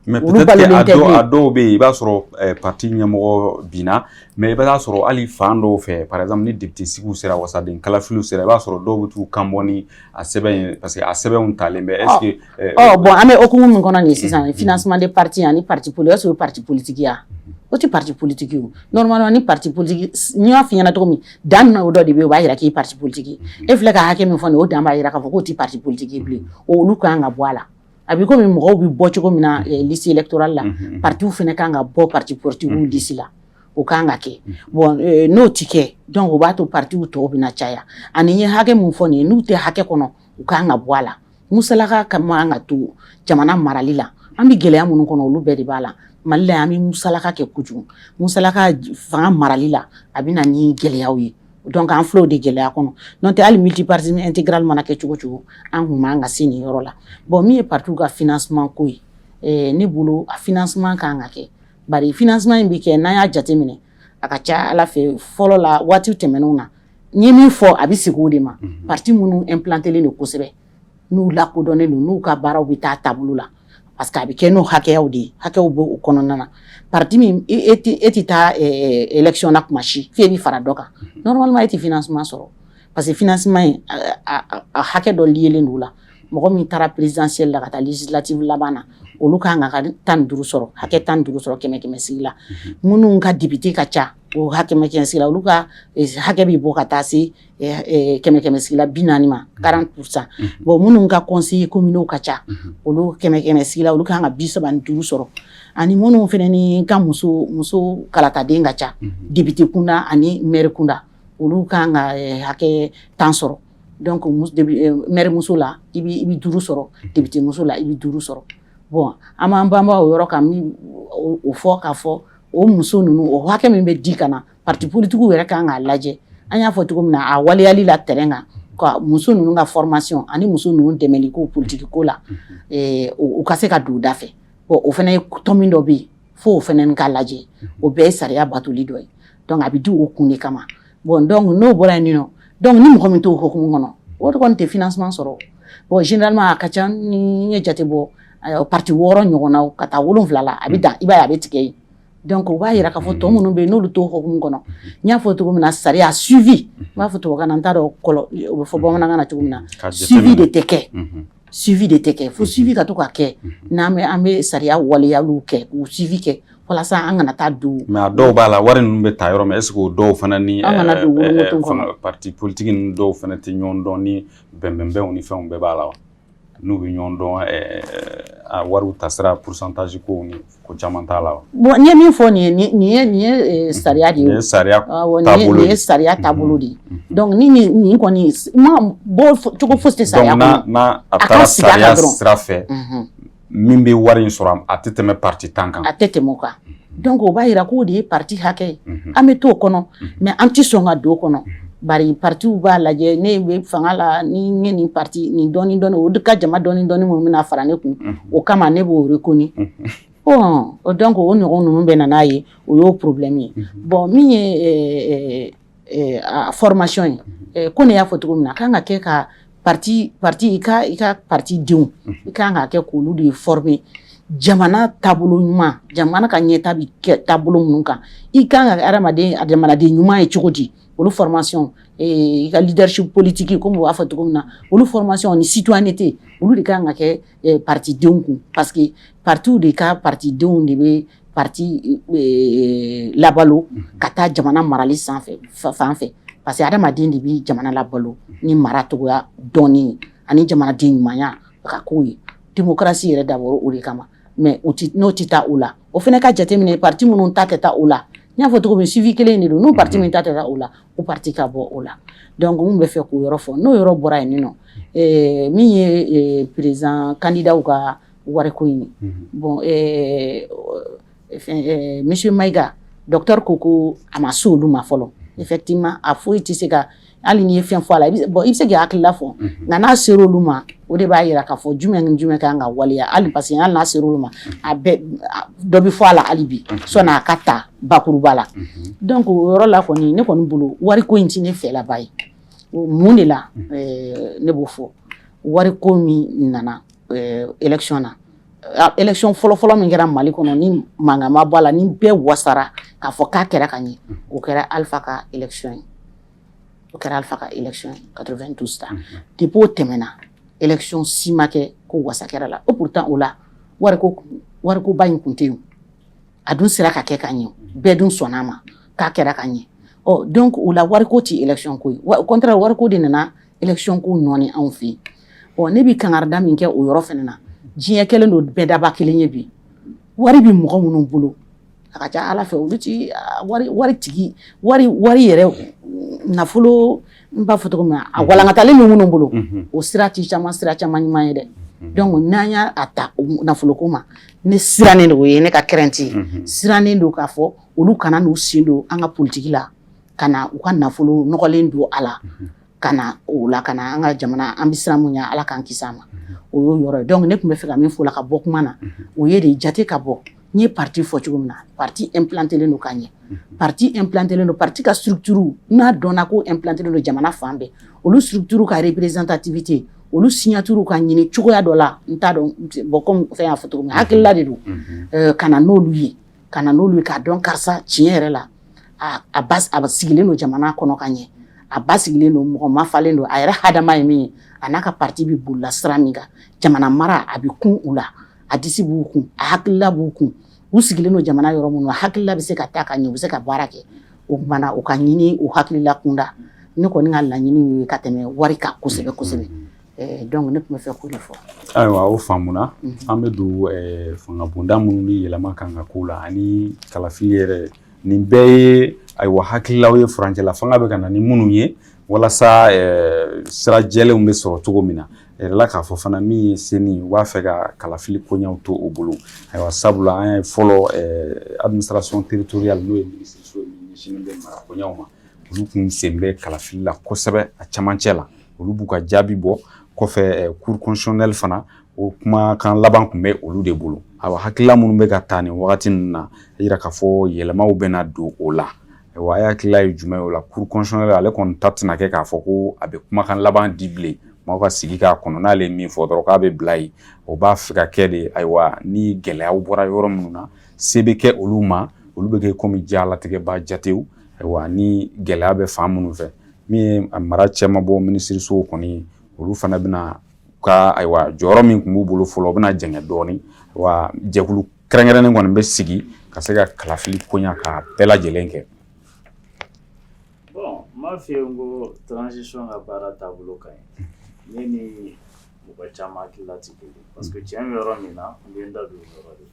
mais peut-être a dɔw bɛ yen i b'a sɔrɔ parti ɲɛmɔgɔ binna mais i b'a sɔrɔ hali fan dɔw fɛ par exemple ni député sigiw sera wasaden kalafiliw sera i b'a sɔrɔ dɔw bɛ t'u kan bɔ ni a sɛbɛn parce que a sɛbɛnw talen bɛ est-ce que bon an bɛ hukumu min kɔnɔ nin sisan financement des partis ani parti politique est-ce que parti politique ya o tɛ parti politique ye normalement ni parti politique n y'a f'i ɲɛna cogo min dan min o dɔ de bɛ yen o b'a yira k'i parti politique e filɛ ka hakɛ min fɔ nin o dan b'a yira k'a fɔ k'o tɛ parti politique ye bilen olu kan ka bɔ a la a bɛ komi mɔgɔw bɛ bɔ cogo min na liste électorale la partiw fana kan ka bɔ parti politique liste la o kan ka kɛ bon n'o tɛ kɛ donc o b'a to partiw tɔw bɛna caya ani n ye hakɛ min fɔ nin ye n'u tɛ hakɛ kɔnɔ u kan ka bɔ a la musalaka ka man ka to jamana marali la an bɛ gɛlɛya minnu kɔnɔ olu bɛɛ de b'a la Mali la an bɛ musalaka kɛ kojugu musalaka fanga marali la a bɛ na ni gɛlɛyaw ye donc an filɛ o de gɛlɛya kɔnɔ n'o tɛ hali multipartisme intégral mana kɛ cogo cogo an kun man ka se nin yɔrɔ la bon min ye partiw ka financement ko ye ne bolo a financement kan ka kɛ bari financement in bɛ kɛ n'an y'a jateminɛ a ka ca Ala fɛ fɔlɔ la waatiw tɛmɛnenw na n ye min fɔ a bɛ segin o de ma parti minnu implantélen don kosɛbɛ n'u lakodɔnnen don n'u ka baaraw bɛ taa taabolo la parce que a bɛ kɛ n'o hakɛyaw de ye hakɛw bɛ o kɔnɔna na parti min e tɛ taa élection na kuma si f'e bɛ fara dɔ kan normalement e tɛ financement sɔrɔ parce que financement in a hakɛ dɔ liyelen don o la mɔgɔ min taara présidentielle la ka taa législative laban na olu kan ka 15 sɔrɔ hakɛ 15 sɔrɔ 100 sigi la minnu ka député ka ca o hakɛ 100 sigi la olu ka hakɛ bɛ bɔ ka taa se 100 sigi la 40 ma 40% bon minnu ka conseiller communaux ka ca olu 100 sigi la olu kan ka 35 sɔrɔ ani minnu fana ni ka muso kalataden ka ca député kunda ani maire kunda olu kan ka hakɛ 10 sɔrɔ donc maire muso la i bɛ 5 sɔrɔ député muso la i bɛ 5 sɔrɔ bon an b'an banba o yɔrɔ kan o fɔ k'a fɔ o muso ninnu o hakɛ min bɛ di ka na parti politique yɛrɛ kan k'a lajɛ an y'a fɔ cogo min na a waleyali la terrain kan ka muso ninnu ka formation ani muso ninnu dɛmɛli ko politique ko la u ka se ka don u da fɛ bon o fana ye tɔn min dɔ bɛ yen fo o fana ka lajɛ o bɛɛ ye sariya batoli dɔ ye donc a bɛ di o kun de kama bon donc n'o bɔra yen nɔ donc ni mɔgɔ min t'o hukumu kɔnɔ o de kɔni tɛ financement sɔrɔ bon généralement a ka ca ni n ye jate bɔ parti 6 ɲɔgɔnna ka taa 7 la a bɛ dan i b'a ye a bɛ tigɛ yen donc o b'a yira k'a fɔ tɔ minnu bɛ yen n'olu t'o hukumu kɔnɔ n y'a fɔ cogo min na sariya suivi n b'a fɔ tubabukan na n t'a dɔn o bɛ fɔ bamanankan na cogo min na suivi de tɛ kɛ suivi de tɛ kɛ fo suivi ka to ka kɛ n'an bɛ sariya waleyaliw kɛ k'u suivi kɛ walasa an kana taa don mais a dɔw b'a la wari ninnu bɛ ta yɔrɔ min est-ce que o dɔw fana ni parti politique ninnu dɔw fana tɛ ɲɔgɔn dɔn ni bɛnbɛnbɛnw ni fɛnw bɛɛ b'a la wa n'u bɛ ɲɔgɔn dɔn a wariw ta sira pourcentage ko ni ko caman t'a la wa bon n ye min fɔ nin ye sariya de ye nin ye sariya taabolo de ye donc ni nin kɔni ma bɔ cogo fosi tɛ sariya kɔnɔ n'a a taara sariya sira fɛ min bɛ wari in sɔrɔ a tɛ tɛmɛ parti 10 kan a tɛ tɛmɛ o kan donc o b'a yira k'o de ye parti hakɛ ye an bɛ t'o kɔnɔ mais an tɛ sɔn ka don o kɔnɔ bari partiw b'a lajɛ ne bɛ fanga la ni n ye nin parti nin dɔɔni o de ka jama dɔɔni minnu bɛna fara ne kun o kama ne b'o reconnu bon donc o ɲɔgɔn ninnu bɛ na n'a ye o y'o problème ye bon min ye formation ye ko ne y'a fɔ cogo min na a kan ka kɛ ka parti i ka parti denw i kan ka kɛ k'olu de former jamana taabolo ɲuman jamana ka ɲɛta bɛ kɛ taabolo minnu kan i kan ka jamanaden ɲuman ye cogo di olu formation i ka leadership politique comme u b'a fɔ cogo min na olu formation ni citoyenneté olu de kan ka kɛ parti denw kun parce que partiw de ka parti denw de bɛ parti labalo ka taa jamana marali fan fɛ parce que adamaden de bɛ jamana labalo ni mara cogoya dɔɔni ani jamanaden ɲumanya ka k'o ye démocratie yɛrɛ dabɔra o de kama mais n'o tɛ taa o la o fana ka jateminɛ parti minnu ta tɛ taa o la n y'a fɔ cogo min suivi kelen de don n'o parti min ta tɛ taa o la o parti ka bɔ o la donc n bɛ fɛ k'o yɔrɔ fɔ n'o yɔrɔ bɔra yen nɔ min ye président candidat ka wariko in bon monsieur Maïga docteur ko a ma se olu ma fɔlɔ effectivement a foyi tɛ se ka hali n'i ye fɛn fɔ a la i bɛ se k'i hakilila fɔ nka n'a sera olu ma o de b'a yira k'a fɔ jumɛn ni jumɛn kan ka waleya hali parce que hali n'a sera olu ma a bɛɛ dɔ bɛ fɔ a la hali bi sɔnni a ka ta bakuruba la donc o yɔrɔ la kɔni ne kɔni bolo wariko in tɛ ne fɛlaba ye mun de la ne b'o fɔ wariko min nana élection na élection fɔlɔ min kɛra Mali kɔnɔ ni mankan ma bɔ a la ni bɛɛ wasara k'a fɔ k'a kɛra ka ɲɛ o kɛra Alpha ka élection ye o kɛra Alpha ka élection ye 92 ta depuis o tɛmɛna élection si ma kɛ ko wasa kɛra la o pourtant o la wariko ba in kun tɛ yen a dun sera ka kɛ ka ɲɛ bɛɛ dun sɔnna a ma k'a kɛra ka ɲɛ donc o la wariko ti élection ko ye au contraire wariko de nana élection ko nɔɔni anw fɛ yen ne bi kangarida min kɛ o yɔrɔ fɛnɛ na diɲɛ kelen don bɛɛ daba kelen ye bi wari bi mɔgɔ minnu bolo a ka ca Ala fɛ olu ti wari tigi wari yɛrɛ nafolo n b'a fɔ cogo min na a walankatalen bɛ minnu bolo o sira caman ɲuman ye dɛ donc n'an y'a ta nafoloko ma ne sirannen don o ye ne ka kɛrɛnti sirannen don k'a fɔ olu kana n'u sen don an ka politiki la ka na u ka nafolo nɔgɔlen don a la ka na o la ka na an ka jamana an bɛ siran mun ɲɛ Ala k'an kisi a ma o y'o yɔrɔ ye donc ne tun bɛ fɛ ka min fɔ la ka bɔ kuma na o ye de jate ka bɔ n ye parti fɔ cogo min na parti implantélen don ka ɲɛ parti implantélen don parti ka structure n'a dɔnna ko implantélen don jamana fan bɛɛ olu structure ka représentativité olu signature ka ɲini cogoya dɔ la n t'a dɔn bon comme fɛn y'a fɔ cogo min na hakilila de don ka na n'olu ye k'a dɔn karisa tiɲɛ yɛrɛ la a sigilen don jamana kɔnɔ ka ɲɛ a ba sigilen don mɔgɔ ma falen don a yɛrɛ hadama ye min ye a n'a ka parti bi bolila sira min kan jamana mara a bi kun u la a disi b'u kun a hakilila b'u kun u sigilen don jamana yɔrɔ minnu hakilila bɛ se ka taa ka ɲɛ u bɛ se ka baara kɛ o kumana u ka ɲini u hakilila kunda ne kɔni ka laɲini ye ka tɛmɛ wari kan kosɛbɛ kosɛbɛ donc ne tun bɛ fɛ k'o de fɔ. Ayiwa o faamuna an bɛ don fanga bonda minnu ni yɛlɛma kan ka k'o la ani kalafili yɛrɛ nin bɛɛ ye ayiwa hakililaw ye furancɛla fanga bɛ ka na ni minnu ye walasa sira jɛlenw bɛ sɔrɔ cogo min na yɛrɛla k'a fɔ fana min ye seni u b'a fɛ ka kalafili koɲɛw to o bolo ayiwa sabula an ye fɔlɔ administration territoriale n'o ye minisiriso ye ɲɛsinnen bɛ mara koɲɛw ma olu kun sen bɛ kalafili la kosɛbɛ a camancɛ la olu b'u ka jaabi bɔ kɔfɛ cour constitutionnelle fana o kumakan laban kun bɛ olu de bolo ayiwa hakilila minnu bɛ ka taa nin wagati ninnu na a yira k'a fɔ yɛlɛmaw bɛna don o la ayiwa a hakilila ye jumɛn ye o la cour constitutionnelle ale kɔni ta tɛna kɛ k'a fɔ ko a bɛ kumakan laban di bilen maaw ka sigi k'a kɔnɔ n'ale ye min fɔ dɔrɔn k'a bɛ bila yen o b'a fɛ ka kɛ de ayiwa ni gɛlɛyaw bɔra yɔrɔ minnu na se bɛ kɛ olu ma olu bɛ kɛ komi diɲɛlatigɛba jatew ayiwa ni gɛlɛya bɛ fan minnu fɛ min ye a mara cɛman bɔ minisirisow kɔni olu fana bɛna ka ayiwa jɔyɔrɔ min tun b'u bolo fɔlɔ o bɛna jɛngɛ dɔɔni wa jɛkulu kɛrɛnkɛrɛnnen kɔni bɛ sigi ka se ka kalafili koɲa ka bɛɛ lajɛlen kɛ. Bon m'a f'i ye n ko transition ka baara taabolo ka ɲi ne ni mɔgɔ caman hakilila tɛ kelen parce que tiɲɛ bɛ yɔrɔ min na n bɛ n da don o yɔrɔ de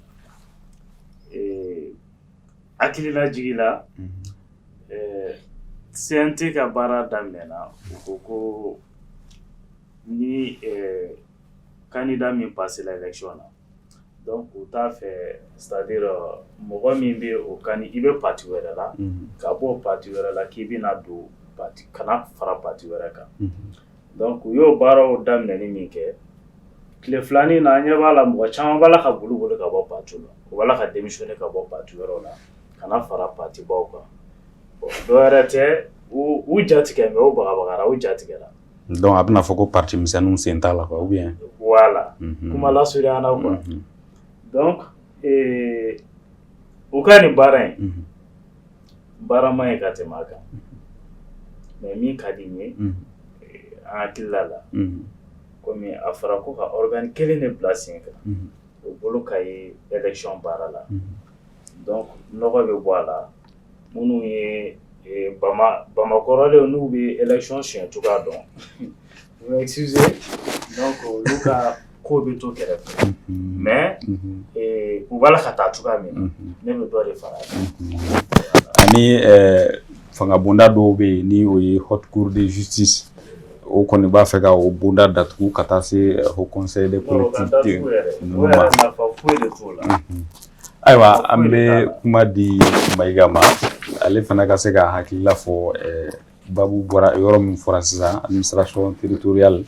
la hakilila jigila CNT ka baara daminɛna u ko ko ni candidat min passera élection na donc u t'a fɛ c'est-à-dire mɔgɔ min bɛ o i bɛ parti wɛrɛ la ka bɔ parti wɛrɛ la k'i bɛna don parti kana fara parti wɛrɛ kan donc u y'o baaraw daminɛni min kɛ tile filanin na an ɲɛ b'a la mɔgɔ caman b'a la ka boli ka bɔ parti la u b'a la ka démissionner ka bɔ parti wɛrɛw la kana fara parti baw kan dɔ wɛrɛ tɛ u jatigɛ mɛ o bagabagara u jatigɛra donc a bɛna fɔ ko parti misɛnninw sen t'a la quoi ou bien voilà kuma lasurunya na quoi donc u ka nin baara in baara man ɲi ka tɛmɛ a kan mais min ka di n ye an hakilila la komi a fɔra ko ka organe kelen de bila sen kan o bolo ka ye élection baara la donc nɔgɔ bɛ bɔ a la minnu ye bamakɔrɔlenw n'u bɛ élection siɲɛ cogoya dɔn vous m'excusez donc olu ka ko bɛ to kɛrɛfɛ mais u b'a la ka taa cogoya min na ne bɛ dɔ de fara ani fanga bonda dɔw bɛ yen ni o ye haute cour de justice o kɔni b'a fɛ ka o bonda datugu ka taa se au conseil des collectivités ninnu ma ayiwa an bɛ kuma di Mayiga ma ale fana ka se ka hakilila fɔ babu bɔra yɔrɔ min fɔra sisan administration territoriale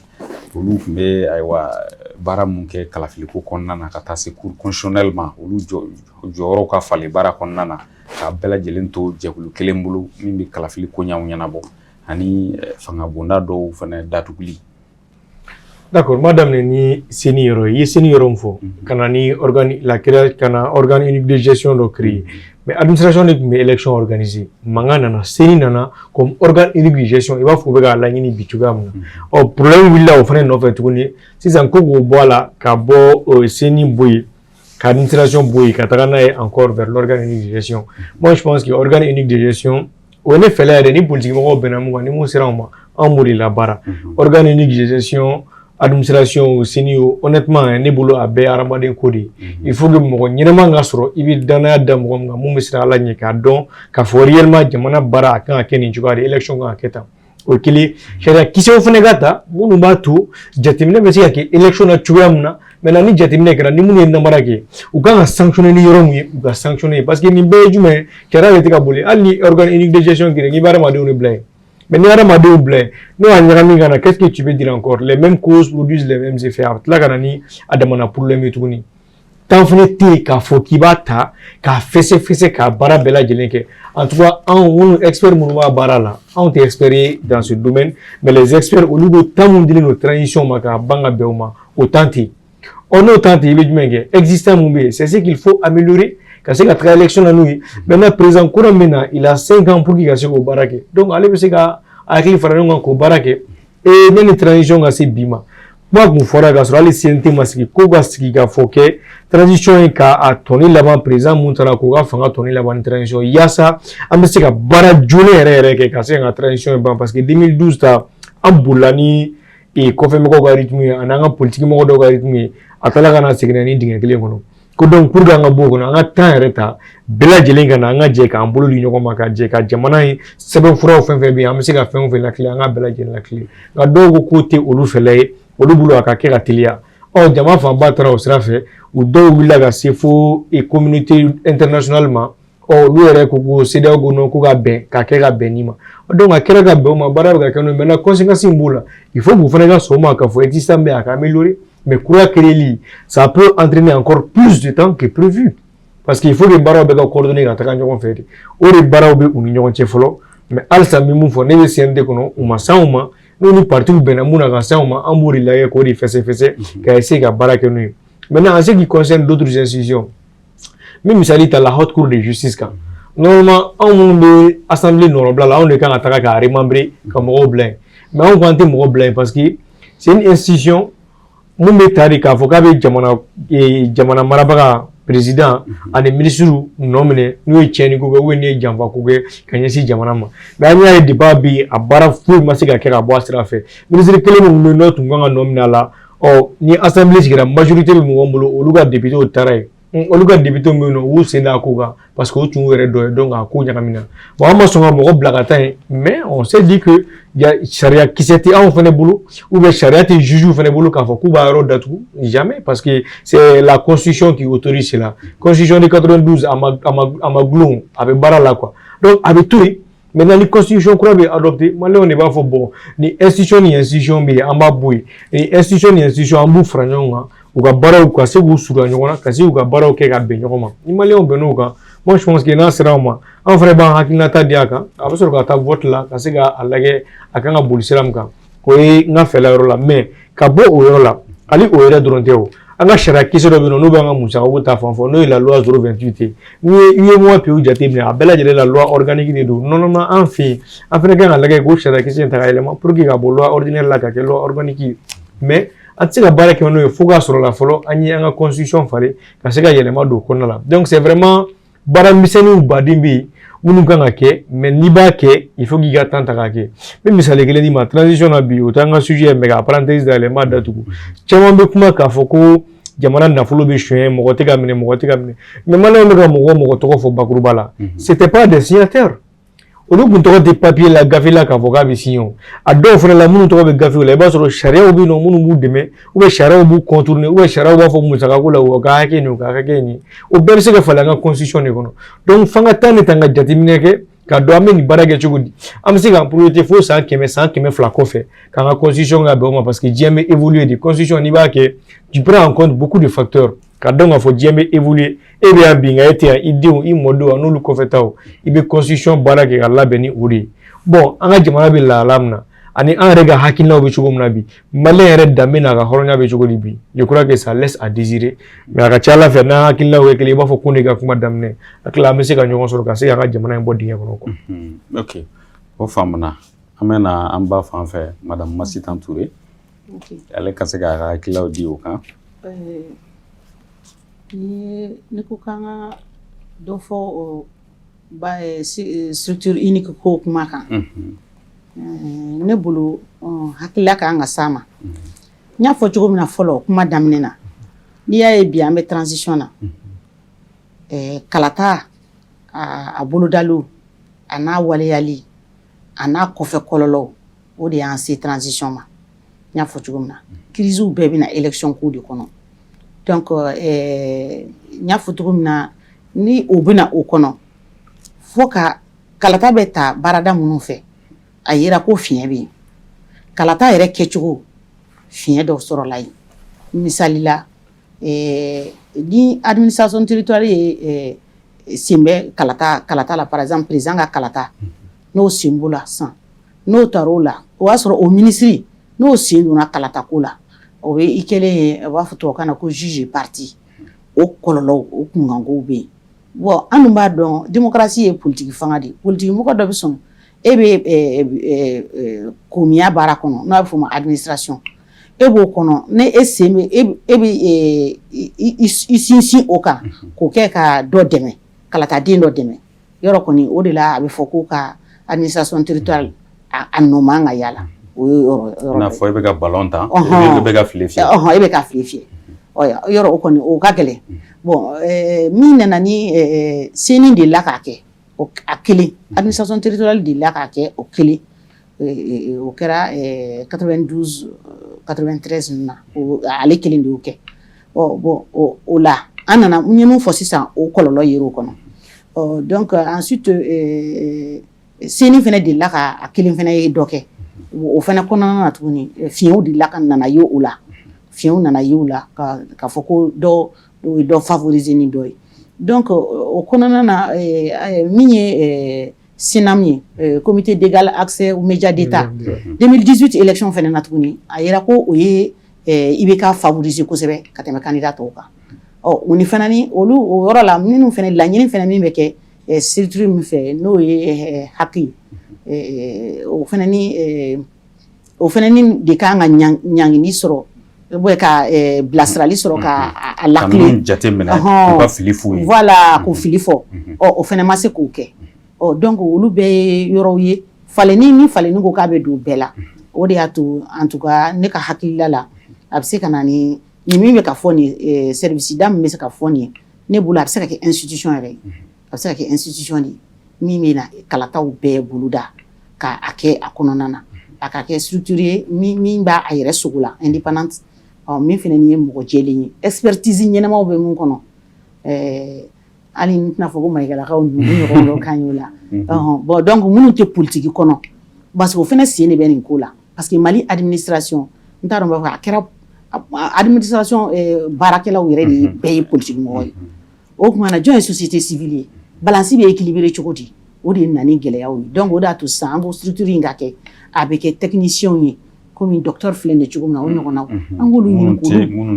olu tun bɛ ayiwa baara mun kɛ kalafiliko kɔnɔna na ka taa se cour constitutionnelle ma olu jɔyɔrɔw ka falen baara kɔnɔna na ka bɛɛ lajɛlen to jɛkulu kelen bolo min bɛ kalafili koɲɛw ɲɛnabɔ ani fanga bonda dɔw fana datuguli. D'accord, madame ni senior, yi senior mfo kana ni organe unique de gestion de créer. Mais administration de élection organisée, mangana na seni nana comme organe unique de gestion, il va faut bega la ni bitugamna. O problème willa o fane no fait tuni, si ça ko go bola ka bo seni boy, ka administration boy ka tagana encore vers l'organe unique de gestion. Moi je pense que organe unique de gestion on est fait là ni politique mo benamu ni mo sirama amuri la bara. Organe unique de gestion administration senior honnêtement ne bolo abe aramaden kodi il faut que mo nyinama ngasro ibi dana dam ko mu misra la ni ka don ka fo réellement jamana bara kan akeni jugari election kan aketa o kili shara kiso fune gata munu batu jatimne be sike election na chuamna mena ni jatimne kra ni munu na marake u kan sanctionner ni yorom u ga sanctionner parce que ni be jume kera le tika boli ali organe unique de gestion qui ni bara ma de on blay. Mais nous avons dit qu'est-ce que tu veux dire encore? Les mêmes causes produisent les mêmes effets. Là, on a problème tout ni. Tant que tu faut qu'il bata, qu'à faire qu'à bara bella jelenke. En tout cas, on expert mouvement bara là. On est expert dans ce domaine, mais les experts au lieu de tant de nos transitions maka banga beuma autant. On a autant de existant moubé. C'est ce qu'il faut améliorer. Quand c'est la élection à nous, maintenant président Kouramena, il a 5 ans pour qu'il gagne au baraque. Donc allez c'est qu'à il fera un coup baraque et une transition assez bima. Moi qu'on fera gasro allez c'est un thème qui kogas qui a foqué transition et qu'à tourner l'avant président Moutara Koga fera tourner l'avant transition. Il y a ça, mais c'est qu'à baradjouler ré que c'est une transition parce que 2012 ta amboulani et kofe moko rythme ananga politique moko rythme atala kana segnani dingakele kono. Donc pour ganga boko na nga temps reta bela jelenga na nga je ka ambolo li nyoko maka je ka jamana sebe fura ofen fe bi amse ka fen fe la clé nga bela jelen la clé nga dogo côté olu fele olu bulu aka ke ratilia o jama fa batra o srafe u do wila ga sefo et communauté internationalement o lu ere ko go ceda go no ko ga ben ka ke ga benima donc akera ga be ma bara ga kanu mena conséquence mbula il faut vous faire ga soma ka fo exister mais aka améliorer. Mais Koura Kereli, ça peut entraîner encore plus de temps que prévu. Parce qu'il faut que les barreaux soient coordonnés quand on fait. Ou les barreaux soient union follow. Mais Alsa Mimou faut ne laisser un déconno ou ma sauma. Nous partons Benamouna quand sauma, Ambouri la Kori fessé, qu'à essayer qu'à barraque nous. Maintenant, en ce qui concerne d'autres institutions, même si à la haute cour de justice, normalement, on est assemblée normale, là, on est quand on attaque à remembrer comme Roblin. Mais on compte Roblin parce que c'est une institution. Mun be tari ka fo ka be jamana marabaga président ani ministre nomine no cheni ko we ne jamfa ko ge kanyesi jamana ma ba nya e débat bi abara fu masika ke ka bo asira fe ministre kele mo no tunga nomina la o ni assemblée sigira majorité mo wombolo oluga député o taray oluga député mo no wu senda ko ga parce que o tun wéré do donc a ko nyakamina bo ma songa mo blagata mais on s'est dit que il y a charia qui s'était en fait boulot ou bien charia te juge fait boulot quand faut couper datou jamais parce que c'est la constitution qui autorise cela constitution de 92 à Maglon avec barala quoi donc avec tout maintenant les constitutions quoi bien adopté moi là on est pas fort bon ni institution mais en bas boui ni institution en bout franchement ou ka bara ou ka se ou sura nyona kasi ou ka bara o ke ka be nyoma ni malé on beno ka moi je pense que na sera moi en vrai ban hakinata diaka abasoro ka ta vote là kasi ga alage akanga bulisiram ka ko nga fela ro la mais ka bo o ro la ali o era doronteo anga shara kisoro bino no banga musa o ta fanfo no la loi 028 ni moi pe u jate bien abela jere la loi organique de do non en fait après que alage go shara kisi ta élément pour que ga bo loi ordinaire la ka ke loi organique mais atika barake no foga sur la folo ani anga constitution fare ka se ga élément do konala donc c'est vraiment baramiseni badimbi munu kanga ke mais ni ba ke il faut giga tanta ka ke même misale gele di ma transition na bi otanga sujet mega parenthèse dans les ma datuku chama be kuma ka foko jamana na folo be chien mo gotega mine mais malo mega mo to fo bakuru bala c'était pas des signataires olu kun tɔgɔ tɛ papier la gafe la k'a fɔ k'a bɛ signer o a dɔw fana la minnu tɔgɔ bɛ gafe la i b'a sɔrɔ sariyaw bɛ yen nɔ minnu b'u dɛmɛ ou bien sariyaw b'u contourner ou bien sariyaw b'a fɔ musakako la o ka hakɛ nin o ka hakɛ nin o bɛɛ bɛ se ka falen an ka constitution de kɔnɔ donc f'an ka taa ne ta n ka jateminɛ kɛ k'a dɔn an bɛ nin baara kɛ cogo di an bɛ se k'an priorité fo san 100 kɔfɛ k'an ka constitution ka bɛn o ma parce que diɲɛ bɛ évoluer de constitution n'i b'a kɛ tu prends en compte beaucoup de facteurs ka dɔn k'a fɔ diɲɛ bɛ évoluer e bɛ yan bi nka e tɛ yan i denw i mɔdenw a n'olu kɔfɛtaw i bɛ constitution baara kɛ ka labɛn ni o de ye bon an ka jamana bɛ lahala min na ani an yɛrɛ ka hakilinaw bɛ cogo min na bi maliyɛn yɛrɛ danbe n'a ka hɔrɔnya bɛ cogo di bi je crois que ça laisse à désirer mais a ka ca Ala fɛ n'an hakilinaw ye kelen i b'a fɔ ko ne ka kuma daminɛ hakili an bɛ se ka ɲɔgɔn sɔrɔ ka se k'an ka jamana in bɔ dingɛ kɔnɔ quoi. Ok, o faamuna an bɛna an ba fan fɛ madame Masitan Ture ale ka se k'a ka hakililaw di o kan. Ne ko k'an ka dɔ fɔ o structure unique ko kuma kan ne bolo hakilila k'an ka s'a ma n y'a fɔ cogo min na fɔlɔ kuma daminɛ na n'i y'a ye bi an bɛ transition na kalata a bolodaliw a n'a waleyali a n'a kɔfɛ kɔlɔlɔw o de y'an se transition ma n y'a fɔ cogo min na crise bɛɛ bɛna élection ko de kɔnɔ donc n y'a fɔ cogo min na ni o bɛna o kɔnɔ fo ka kalata bɛ ta baarada minnu fɛ a yira ko fiɲɛ bɛ yen kalata yɛrɛ kɛcogo fiɲɛ dɔ sɔrɔla yen misali la ni administration territoriale ye sen bɛ kalata la par exemple président ka kalata n'o sen b'o la sisan n'o taar'o la o y'a sɔrɔ o ministre n'o sen donna kalata ko la o bɛ i kɛlen ye a b'a fɔ tubabukan na ko juge parti o kɔlɔlɔw o kunkankow bɛ yen bon an dun b'a dɔn démocratie ye politique fanga de ye politique mɔgɔ dɔ bɛ sɔn e bɛ komiya baara kɔnɔ n'a bɛ fɔ o ma administration e b'o kɔnɔ ne e sen bɛ e bɛ i sinsin o kan k'o kɛ ka dɔ dɛmɛ kalataden dɔ dɛmɛ yɔrɔ kɔni o de la a bɛ fɔ ko ka administration territoriale a nɔ man ka yala o ye yɔrɔ n'a fɔ e bɛ ka ballon ta e bɛ ka file fiyɛ e bɛ ka file fiyɛ yɔrɔ o kɔni o ka gɛlɛn bon min nana ni seni de la k'a kɛ a kelen administration territoriale de la k'a kɛ o kelen o kɛra 92 93 na ale kelen de y'o kɛ bon o la an nana n ye mun fɔ sisan o kɔlɔlɔ yer'o kɔnɔ donc ensuite seni fana de la k'a kelen fana ye dɔ kɛ o fana kɔnɔna na tuguni fiɲɛw de la ka nana ye o la fiɲɛw nana ye o la ka fɔ ko dɔ favoriser ni dɔ ye donc o kɔnɔna na min ye SENAM ye comité d'égal accès aux médias d'État 2018 élection fana na tuguni a yira ko o ye IBK favoriser kosɛbɛ ka tɛmɛ candidat tɔw kan o ni fana ni olu o yɔrɔ la minnu fana laɲini fana min bɛ kɛ structure min fɛ n'o ye hakili o fana ni de kan ka ɲangini sɔrɔ ka bilasirali sɔrɔ ka lakile jateminɛ k'u ka fili f'u ye voilà k'u fili fɔ o fana ma se k'o kɛ donc olu bɛɛ ye yɔrɔw ye falenni ni falenni ko k'a bɛ don bɛɛ la o de y'a to en tout cas ne ka hakilila la a bɛ se ka na ni min bɛ ka fɔ nin service da min bɛ se ka fɔ nin ne bolo a bɛ se ka kɛ institution yɛrɛ a bɛ se ka kɛ institution de min bɛ na kalataw bɛɛ boloda k'a kɛ a kɔnɔna na a ka kɛ structure ye min b'a a yɛrɛ sogo la indépendante min fana ni ye mɔgɔ jɛlen ye expertise ɲɛnamaw bɛ mun kɔnɔ hali n tɛna fɔ ko mayigalakaw ninnu ɲɔgɔn dɔ kan y'o la bon donc minnu tɛ politique kɔnɔ parce que o fana sen de bɛ nin ko la parce que Mali administration n t'a dɔn b'a fɔ a kɛra administration baarakɛlaw yɛrɛ de bɛɛ ye politique mɔgɔ ye o tuma na jɔn ye société civile ye balance bɛ équilibré cogo di o de na ni gɛlɛyaw ye donc o de y'a to sisan an b'o structure in ka kɛ a bɛ kɛ technicien ye komi docteur filɛ nin ye cogo min na o ɲɔgɔnnaw an k'olu ɲini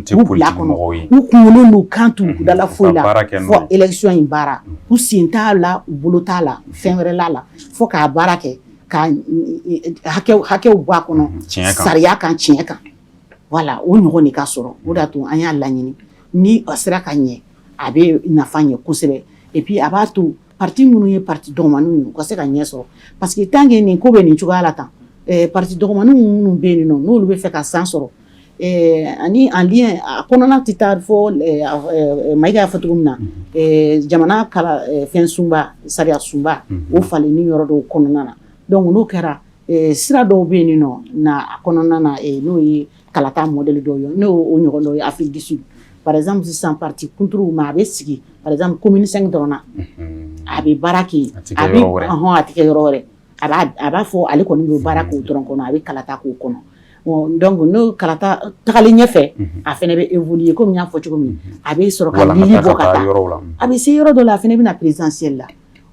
k'u bila kɔnɔ u kunkolo n'u kan t'u dala foyi la fɔ élection in baara u sen t'a la u bolo t'a la fɛn wɛrɛ la fo k'a baara kɛ ka hakɛw bɔ a kɔnɔ sariya kan tiɲɛ kan voilà o ɲɔgɔn de ka sɔrɔ o de y'a to an y'a laɲini ni a sera ka ɲɛ a bɛ nafa ɲɛ kosɛbɛ et puis a b'a to parti minnu ye parti dɔgɔmaninw ye u ka se ka ɲɛ sɔrɔ parce que tant que nin ko bɛ nin cogoya la tan parti dɔgɔmaninw minnu bɛ yen nɔ n'olu bɛ fɛ ka san sɔrɔ ani en lien a kɔnɔna tɛ taa fɔ Mayiga y'a fɔ cogo min na jamana kala fɛn sunba sariya sunba o falenni yɔrɔ dɔw kɔnɔna na donc n'o kɛra sira dɔw bɛ yen nɔ na a kɔnɔna na n'o ye kalata modèle dɔw ye n'o o ɲɔgɔn dɔw ye Afrique du Sud par exemple sisan parti kunturu ma a bɛ sigi par exemple commune 5 dɔrɔn na a bɛ baara kɛ a tɛ kɛ yɔrɔ wɛrɛ a b'a fɔ ale kɔni bɛ baara k'o dɔrɔn kɔnɔ a bɛ kalata k'o kɔnɔ donc n'o kalata tagalen ɲɛfɛ a fana bɛ évoluer komi n y'a fɔ cogo min a bɛ sɔrɔ ka lili bɔ ka taa a bɛ se yɔrɔ dɔ la a fana bɛna présidentielle la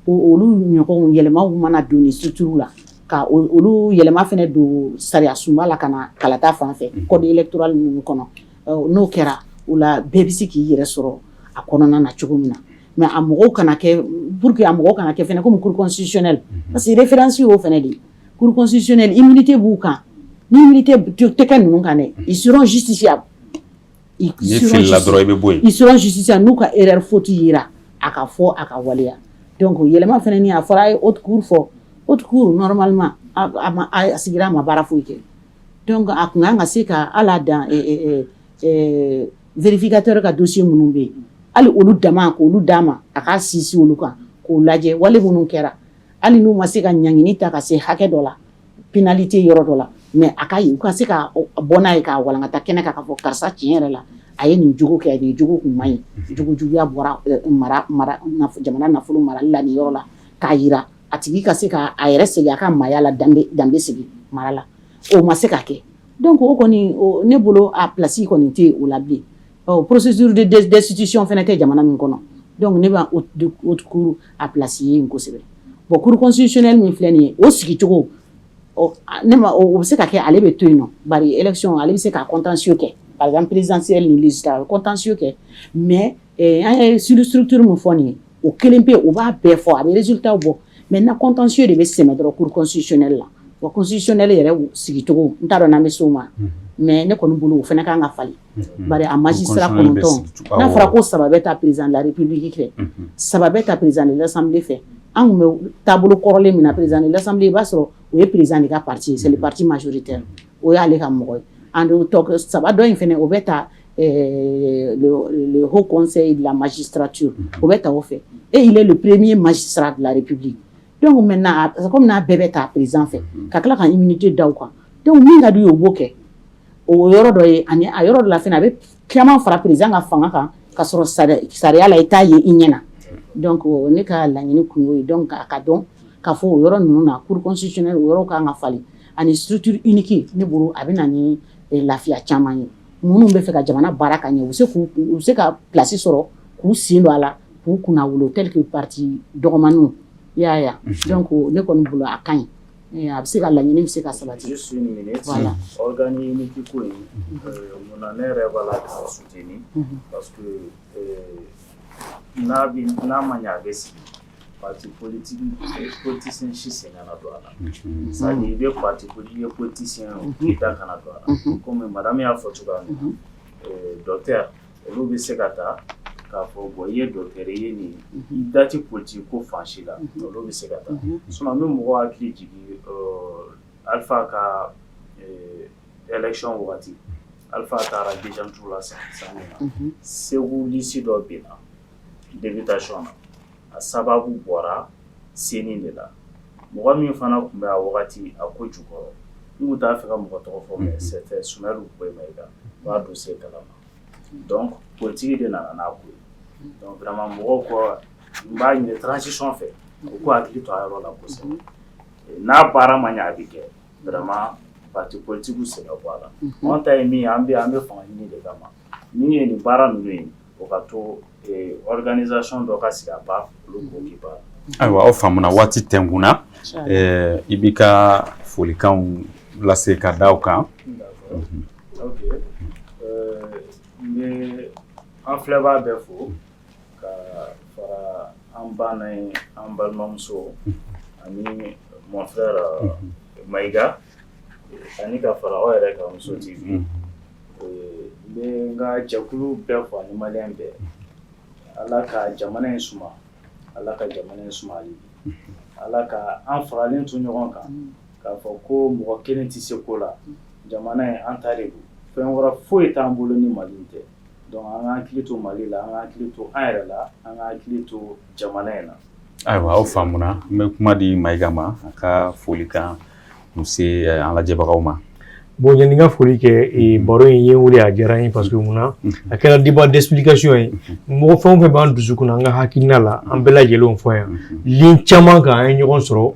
olu ɲɔgɔn yɛlɛmaw mana don ni structure la ka olu yɛlɛma fɛnɛ don sariya sunba la ka na kalata fan fɛ code électoral ninnu kɔnɔ n'o kɛra o la bɛɛ bɛ se k'i yɛrɛ sɔrɔ a kɔnɔna na cogo min na mais a mɔgɔw kana kɛ pour que a mɔgɔw kana kɛ fɛnɛ comme cour constitutionnelle parce que référence y'o fɛnɛ de cour constitutionnelle immunité b'u kan ni immunité tɛ kɛ ninnu kan dɛ ils seront justiciables ils seront justiciables n'u ka erreur faute yira a ka fɔ a ka waleya donc yɛlɛma fɛnɛ ni a fɔra a ye haute cour fɔ haute cour normalement a sigira a ma baara foyi kɛ donc a kun kan ka se ka ala dan vérificateur ka dossier minnu bɛ yen hali olu dama k'olu d'a ma a ka sinsin olu kan k'o lajɛ wale minnu kɛra hali n'u ma se ka ɲangini ta ka se hakɛ dɔ la pénalité yɔrɔ dɔ la mais a ka u ka se ka bɔ n'a ye k'a walankata kɛnɛ kan ka fɔ karisa tiɲɛ yɛrɛ la a ye nin jogo kɛ nin jogo kun man ɲi jugujuguya bɔra jamana nafolo marali la nin yɔrɔ la k'a yira a tigi ka se ka a yɛrɛ segin a ka maaya la danbe sigi mara la o ma se ka kɛ donc o kɔni ne bolo a place kɔni tɛ o la bilen procédure de destitution fɛnɛ tɛ jamana min kɔnɔ donc ne b'a haute cour a place ye kosɛbɛ bon cour constitutionnelle min filɛ nin ye o sigicogo ne ma o bɛ se ka kɛ ale bɛ to yen nɔ bari élection ale bɛ se ka contentieux kɛ par exemple présidentielle ni législative contentieux kɛ mais an ye structure min fɔ nin ye o kelen pe o b'a bɛɛ fɔ a bɛ résultat bɔ maintenant contentieux de bɛ sɛmɛ dɔrɔn cour constitutionnelle la wa constitutionnelle yɛrɛ sigicogo n t'a dɔn n'an bɛ s'o ma mais ne kɔni bolo o fana kan ka falen bari a magistrat 9 n'a fɔra ko 3 bɛ taa président de la république fɛ 3 bɛ taa président de l'assemblée fɛ an kun bɛ taabolo kɔrɔlen min na président de l'assemblée i b'a sɔrɔ o ye président de ka parti c'est le parti majoritaire o y'ale ka mɔgɔ ye an tɔ 3 dɔ in fana o bɛ taa le haut conseil de la magistrature o bɛ taa o fɛ et il est le premier magistrat de la république donc maintenant comme n'a bɛɛ bɛ taa président fɛ ka tila ka immunité da o kan donc min ka d'u ye o b'o kɛ o yɔrɔ dɔ ye ani a yɔrɔ dɔ la fana a bɛ caman fara président ka fanga kan ka sɔrɔ sariya la i t'a ye i ɲɛna donc ne ka laɲini kun y'o ye donc a ka dɔn k'a fɔ o yɔrɔ ninnu na cour constitutionnelle o yɔrɔ kan ka falen ani structure unique ne bolo a bɛ na ni lafiya caman ye minnu bɛ fɛ ka jamana baara ka ɲɛ u bɛ se ka place sɔrɔ k'u sen don a la k'u kunna wolo tel que parti dɔgɔmaninw i y'a ye donc ne kɔni bolo a ka ɲi a bɛ se ka laɲini bɛ se ka sabati. Juste une minute. Voilà. Organiser unité ko in mun ne yɛrɛ b'a la ka soutenir parce que n'a ma ɲɛ a bɛ sigi parti politicien si sen kana don a la c'est à dire i bɛ parti politique ye politicien i da kana don a la comme madame y'a fɔ cogoya min na docteur olu bɛ se ka taa k'a fɔ bon i ye docteur i ye nin i da tɛ politique ko fan si la olu bɛ se ka taa sinon n bɛ mɔgɔw hakili jigin Alpha ka élection wagati Alpha taara deuxième tour la san min na Segu liste dɔ binna députation na a sababu bɔra seni de la mɔgɔ min fana tun bɛ a wagati a ko jukɔrɔ n tun t'a fɛ ka mɔgɔ tɔgɔ fɔ mais c'était Sumaru Koyemaïga b'a dossier kalama donc politique de nana n'a ko ye donc vraiment mɔgɔw kɔ n b'a ɲini transition fɛ u ko hakili to a yɔrɔ la kosɛbɛ n'a baara ma ɲɛ a bɛ kɛ vraiment parti politique u sen ka bɔ a la an ta ye min ye an bɛ fanga ɲini de kama min ye nin baara ninnu ye o ka to organisation dɔ ka sigi a ba olu k'o k'i baara. Ayiwa aw faamuna waati tɛnkunna i b'i ka folikanw lase ka da o kan. Ok n bɛ an filɛbaa bɛɛ fo ka fara an ba n'a ye an balimamuso ani mon frère Maïga ani ka fara aw yɛrɛ ka Muso TV n bɛ n ka jɛkulu bɛɛ fo ani maliyɛn bɛɛ Ala ka jamana in suma Ala ka jamana in suma hali bi Ala ka an faralen to ɲɔgɔn kan k'a fɔ ko mɔgɔ kelen tɛ se ko la jamana in an ta de don fɛn wɛrɛ foyi t'an bolo ni Mali tɛ donc an ka hakili to Mali la an ka hakili to an yɛrɛ la an ka hakili to jamana in na. Ayiwa aw faamuna n bɛ kuma di Maïga ma a ka folikan mu se an lajɛbagaw ma. Bon yani ka foli kɛ baro in ye wele a diyara n ye parce que munna a kɛra débat d'explication ye mɔgɔ fɛn o fɛn b'an dusukun na an ka hakilina la an bɛɛ lajɛlenw fɔ yan lien caman kan an ye ɲɔgɔn sɔrɔ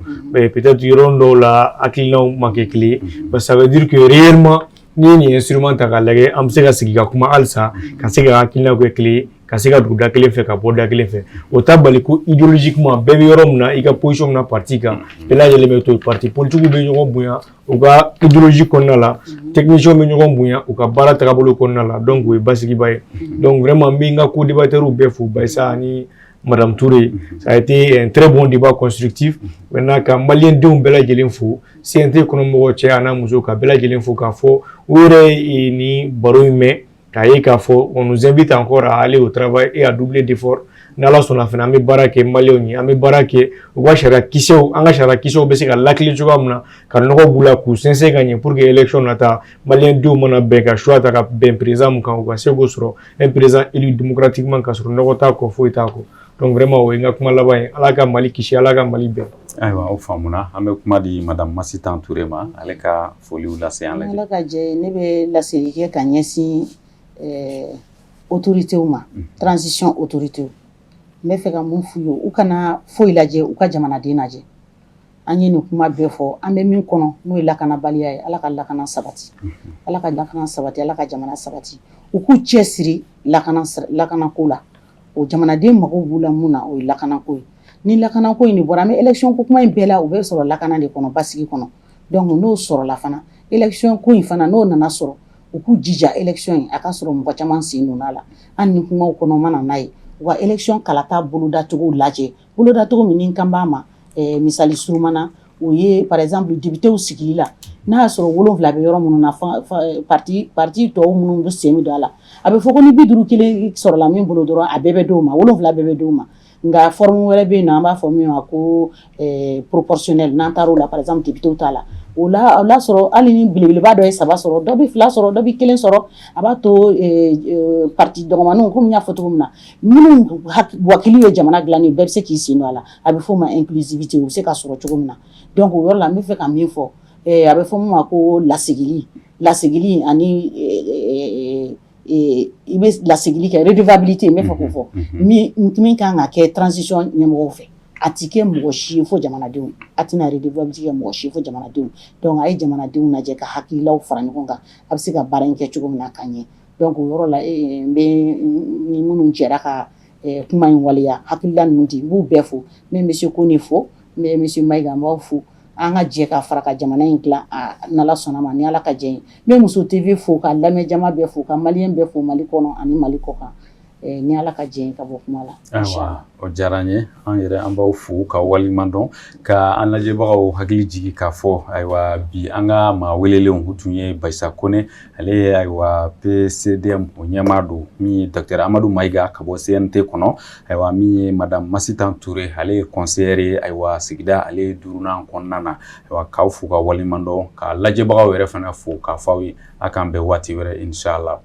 peut-être yɔrɔ dɔw la hakilinaw ma kɛ kelen ye parce que ça veut dire que réellement ni ye nin instrument ta k'a lajɛ an bɛ se ka sigi ka kuma halisa ka se ka hakilinaw kɛ kelen ye ka se ka dugu da kelen fɛ ka bɔ da kelen fɛ o ta bali ko idéologiquement bɛɛ bɛ yɔrɔ min na i ka position min na parti kan bɛɛ lajɛlen bɛ to parti politique bɛ ɲɔgɔn bonya u ka idéologie kɔnɔna la technicien bɛ ɲɔgɔn bonya u ka baara tagabolo kɔnɔna la donc o ye basigiba ye donc vraiment n bɛ n ka co-débatteurs bɛɛ fo Bayisa ani Madame Touré, ça a été un très bon débat constructif. Maintenant, quand Malien denw bɛɛ lajɛlen fo, CNT kɔnɔ mɔgɔ cɛ a n'a muso ka bɛɛ lajɛlen fo k'a fɔ u yɛrɛ ni baro in mɛn k'a ye k'a fɔ on nous invite encore à aller au travail et à doubler d'efforts. N'Ala sɔnna fana an bɛ baara kɛ Maliens ye, an bɛ baara kɛ u ka sariya kisɛw, an ka sariya kisɛw bɛ se ka lakile cogoya min na ka nɔgɔ b'u la k'u sɛnsɛn ka ɲɛ pour que élection nata Malien denw mana bɛn ka choix ta ka bɛn président mun kan u ka se k'o sɔrɔ un président élu démocratiquement ka sɔrɔ nɔgɔ t'a kɔ foyi t'a kɔ. Donc vraiment o ye n ka kuma laban ye Ala ka Mali kisi Ala ka Mali bɛn. Ayiwa o faamuna an bɛ kuma di Madame Masitan Touré ma ale ka foliw lase an lajɛ. Ala ka jɛ ne bɛ laseli kɛ ka ɲɛsin autorités ma transition autorités n bɛ fɛ ka mun f'u ye u kana foyi lajɛ u ka jamanaden lajɛ an ye nin kuma bɛɛ fɔ an bɛ min kɔnɔ n'o ye lakanabaliya ye Ala ka lakana sabati Ala ka lakana sabati Ala ka jamana sabati u k'u cɛsiri lakanako la o jamanaden mago b'u la mun na o ye lakanako ye ni lakanako in de bɔra an bɛ élection ko kuma in bɛɛ la u bɛ sɔrɔ lakana de kɔnɔ basigi kɔnɔ donc n'o sɔrɔla fana élection ko in fana n'o nana sɔrɔ u k'u jija élection in a ka sɔrɔ mɔgɔ caman sen donna la an ni kumaw kɔnɔ mana n'a ye u ka élection kalata bolodacogo lajɛ bolodacogo min ni kan b'a ma misali surumana o ye par exemple députés sigili la n'a y'a sɔrɔ 7 bɛ yɔrɔ minnu na parti tɔw minnu bɛ sen don a la a bɛ fɔ ko ni 51 sɔrɔla min bolo dɔrɔn a bɛɛ bɛ d'o ma 7 bɛɛ bɛ d'o ma nka forme wɛrɛ bɛ yen nɔ an b'a fɔ min ma ko proportionnel n'an taar'o la par exemple députés ta la o la sɔrɔ hali ni belebeleba dɔ ye 3 sɔrɔ dɔ bɛ 2 sɔrɔ dɔ bɛ 1 sɔrɔ a b'a to parti dɔgɔmaninw komi n y'a fɔ cogo min na minnu wakili ye jamana dilanni bɛɛ bɛ se k'i sen don a la a bɛ fɔ o ma inclusivité u bɛ se ka sɔrɔ cogo min na donc o yɔrɔ la n bɛ fɛ ka min fɔ a bɛ fɔ min ma ko lasegili ani i bɛ lasegili kɛ redevabilité n bɛ fɛ k'o fɔ min kan ka kɛ transition ɲɛmɔgɔw fɛ a ti kɛ mɔgɔ si ye fo jamanadenw a tɛna redevabilité kɛ mɔgɔ si ye fo jamanadenw donc a ye jamanadenw lajɛ ka hakililaw fara ɲɔgɔn kan a bɛ se ka baara in kɛ cogo min na ka ɲɛ donc o yɔrɔ la n bɛ ni minnu jɛra ka kuma in waleya hakilila ninnu di n b'u bɛɛ fo n bɛ monsieur Kone fo n bɛ monsieur Mayiga n b'aw fo an ka jɛ ka fara ka jamana in dilan n'Ala sɔnna ma ni Ala ka jɛ ye n bɛ muso TV fo ka lamɛn jama bɛɛ fo ka maliyɛn bɛɛ fo Mali kɔnɔ ani Mali kɔ kan ni Ala ka jɛ ye ka bɔ kuma la. Ayiwa o diyara n ye an yɛrɛ an b'aw fo ka waleɲuman dɔn ka an lajɛbagaw hakili jigin k'a fɔ ayiwa bi an ka maa welelenw u tun ye Bayisa Kone ale ye ayiwa PCDM o ɲɛmaa don min ye Dr Amadu Mayiga ka bɔ CNT kɔnɔ ayiwa min ye Madame Masitan Touré ale ye conseillère ye ayiwa sigida ale 5nan kɔnɔna na ayiwa k'aw fo ka waleɲuman dɔn ka lajɛbagaw yɛrɛ fana fo k'a fɔ aw ye a k'an bɛn waati wɛrɛ inchallah.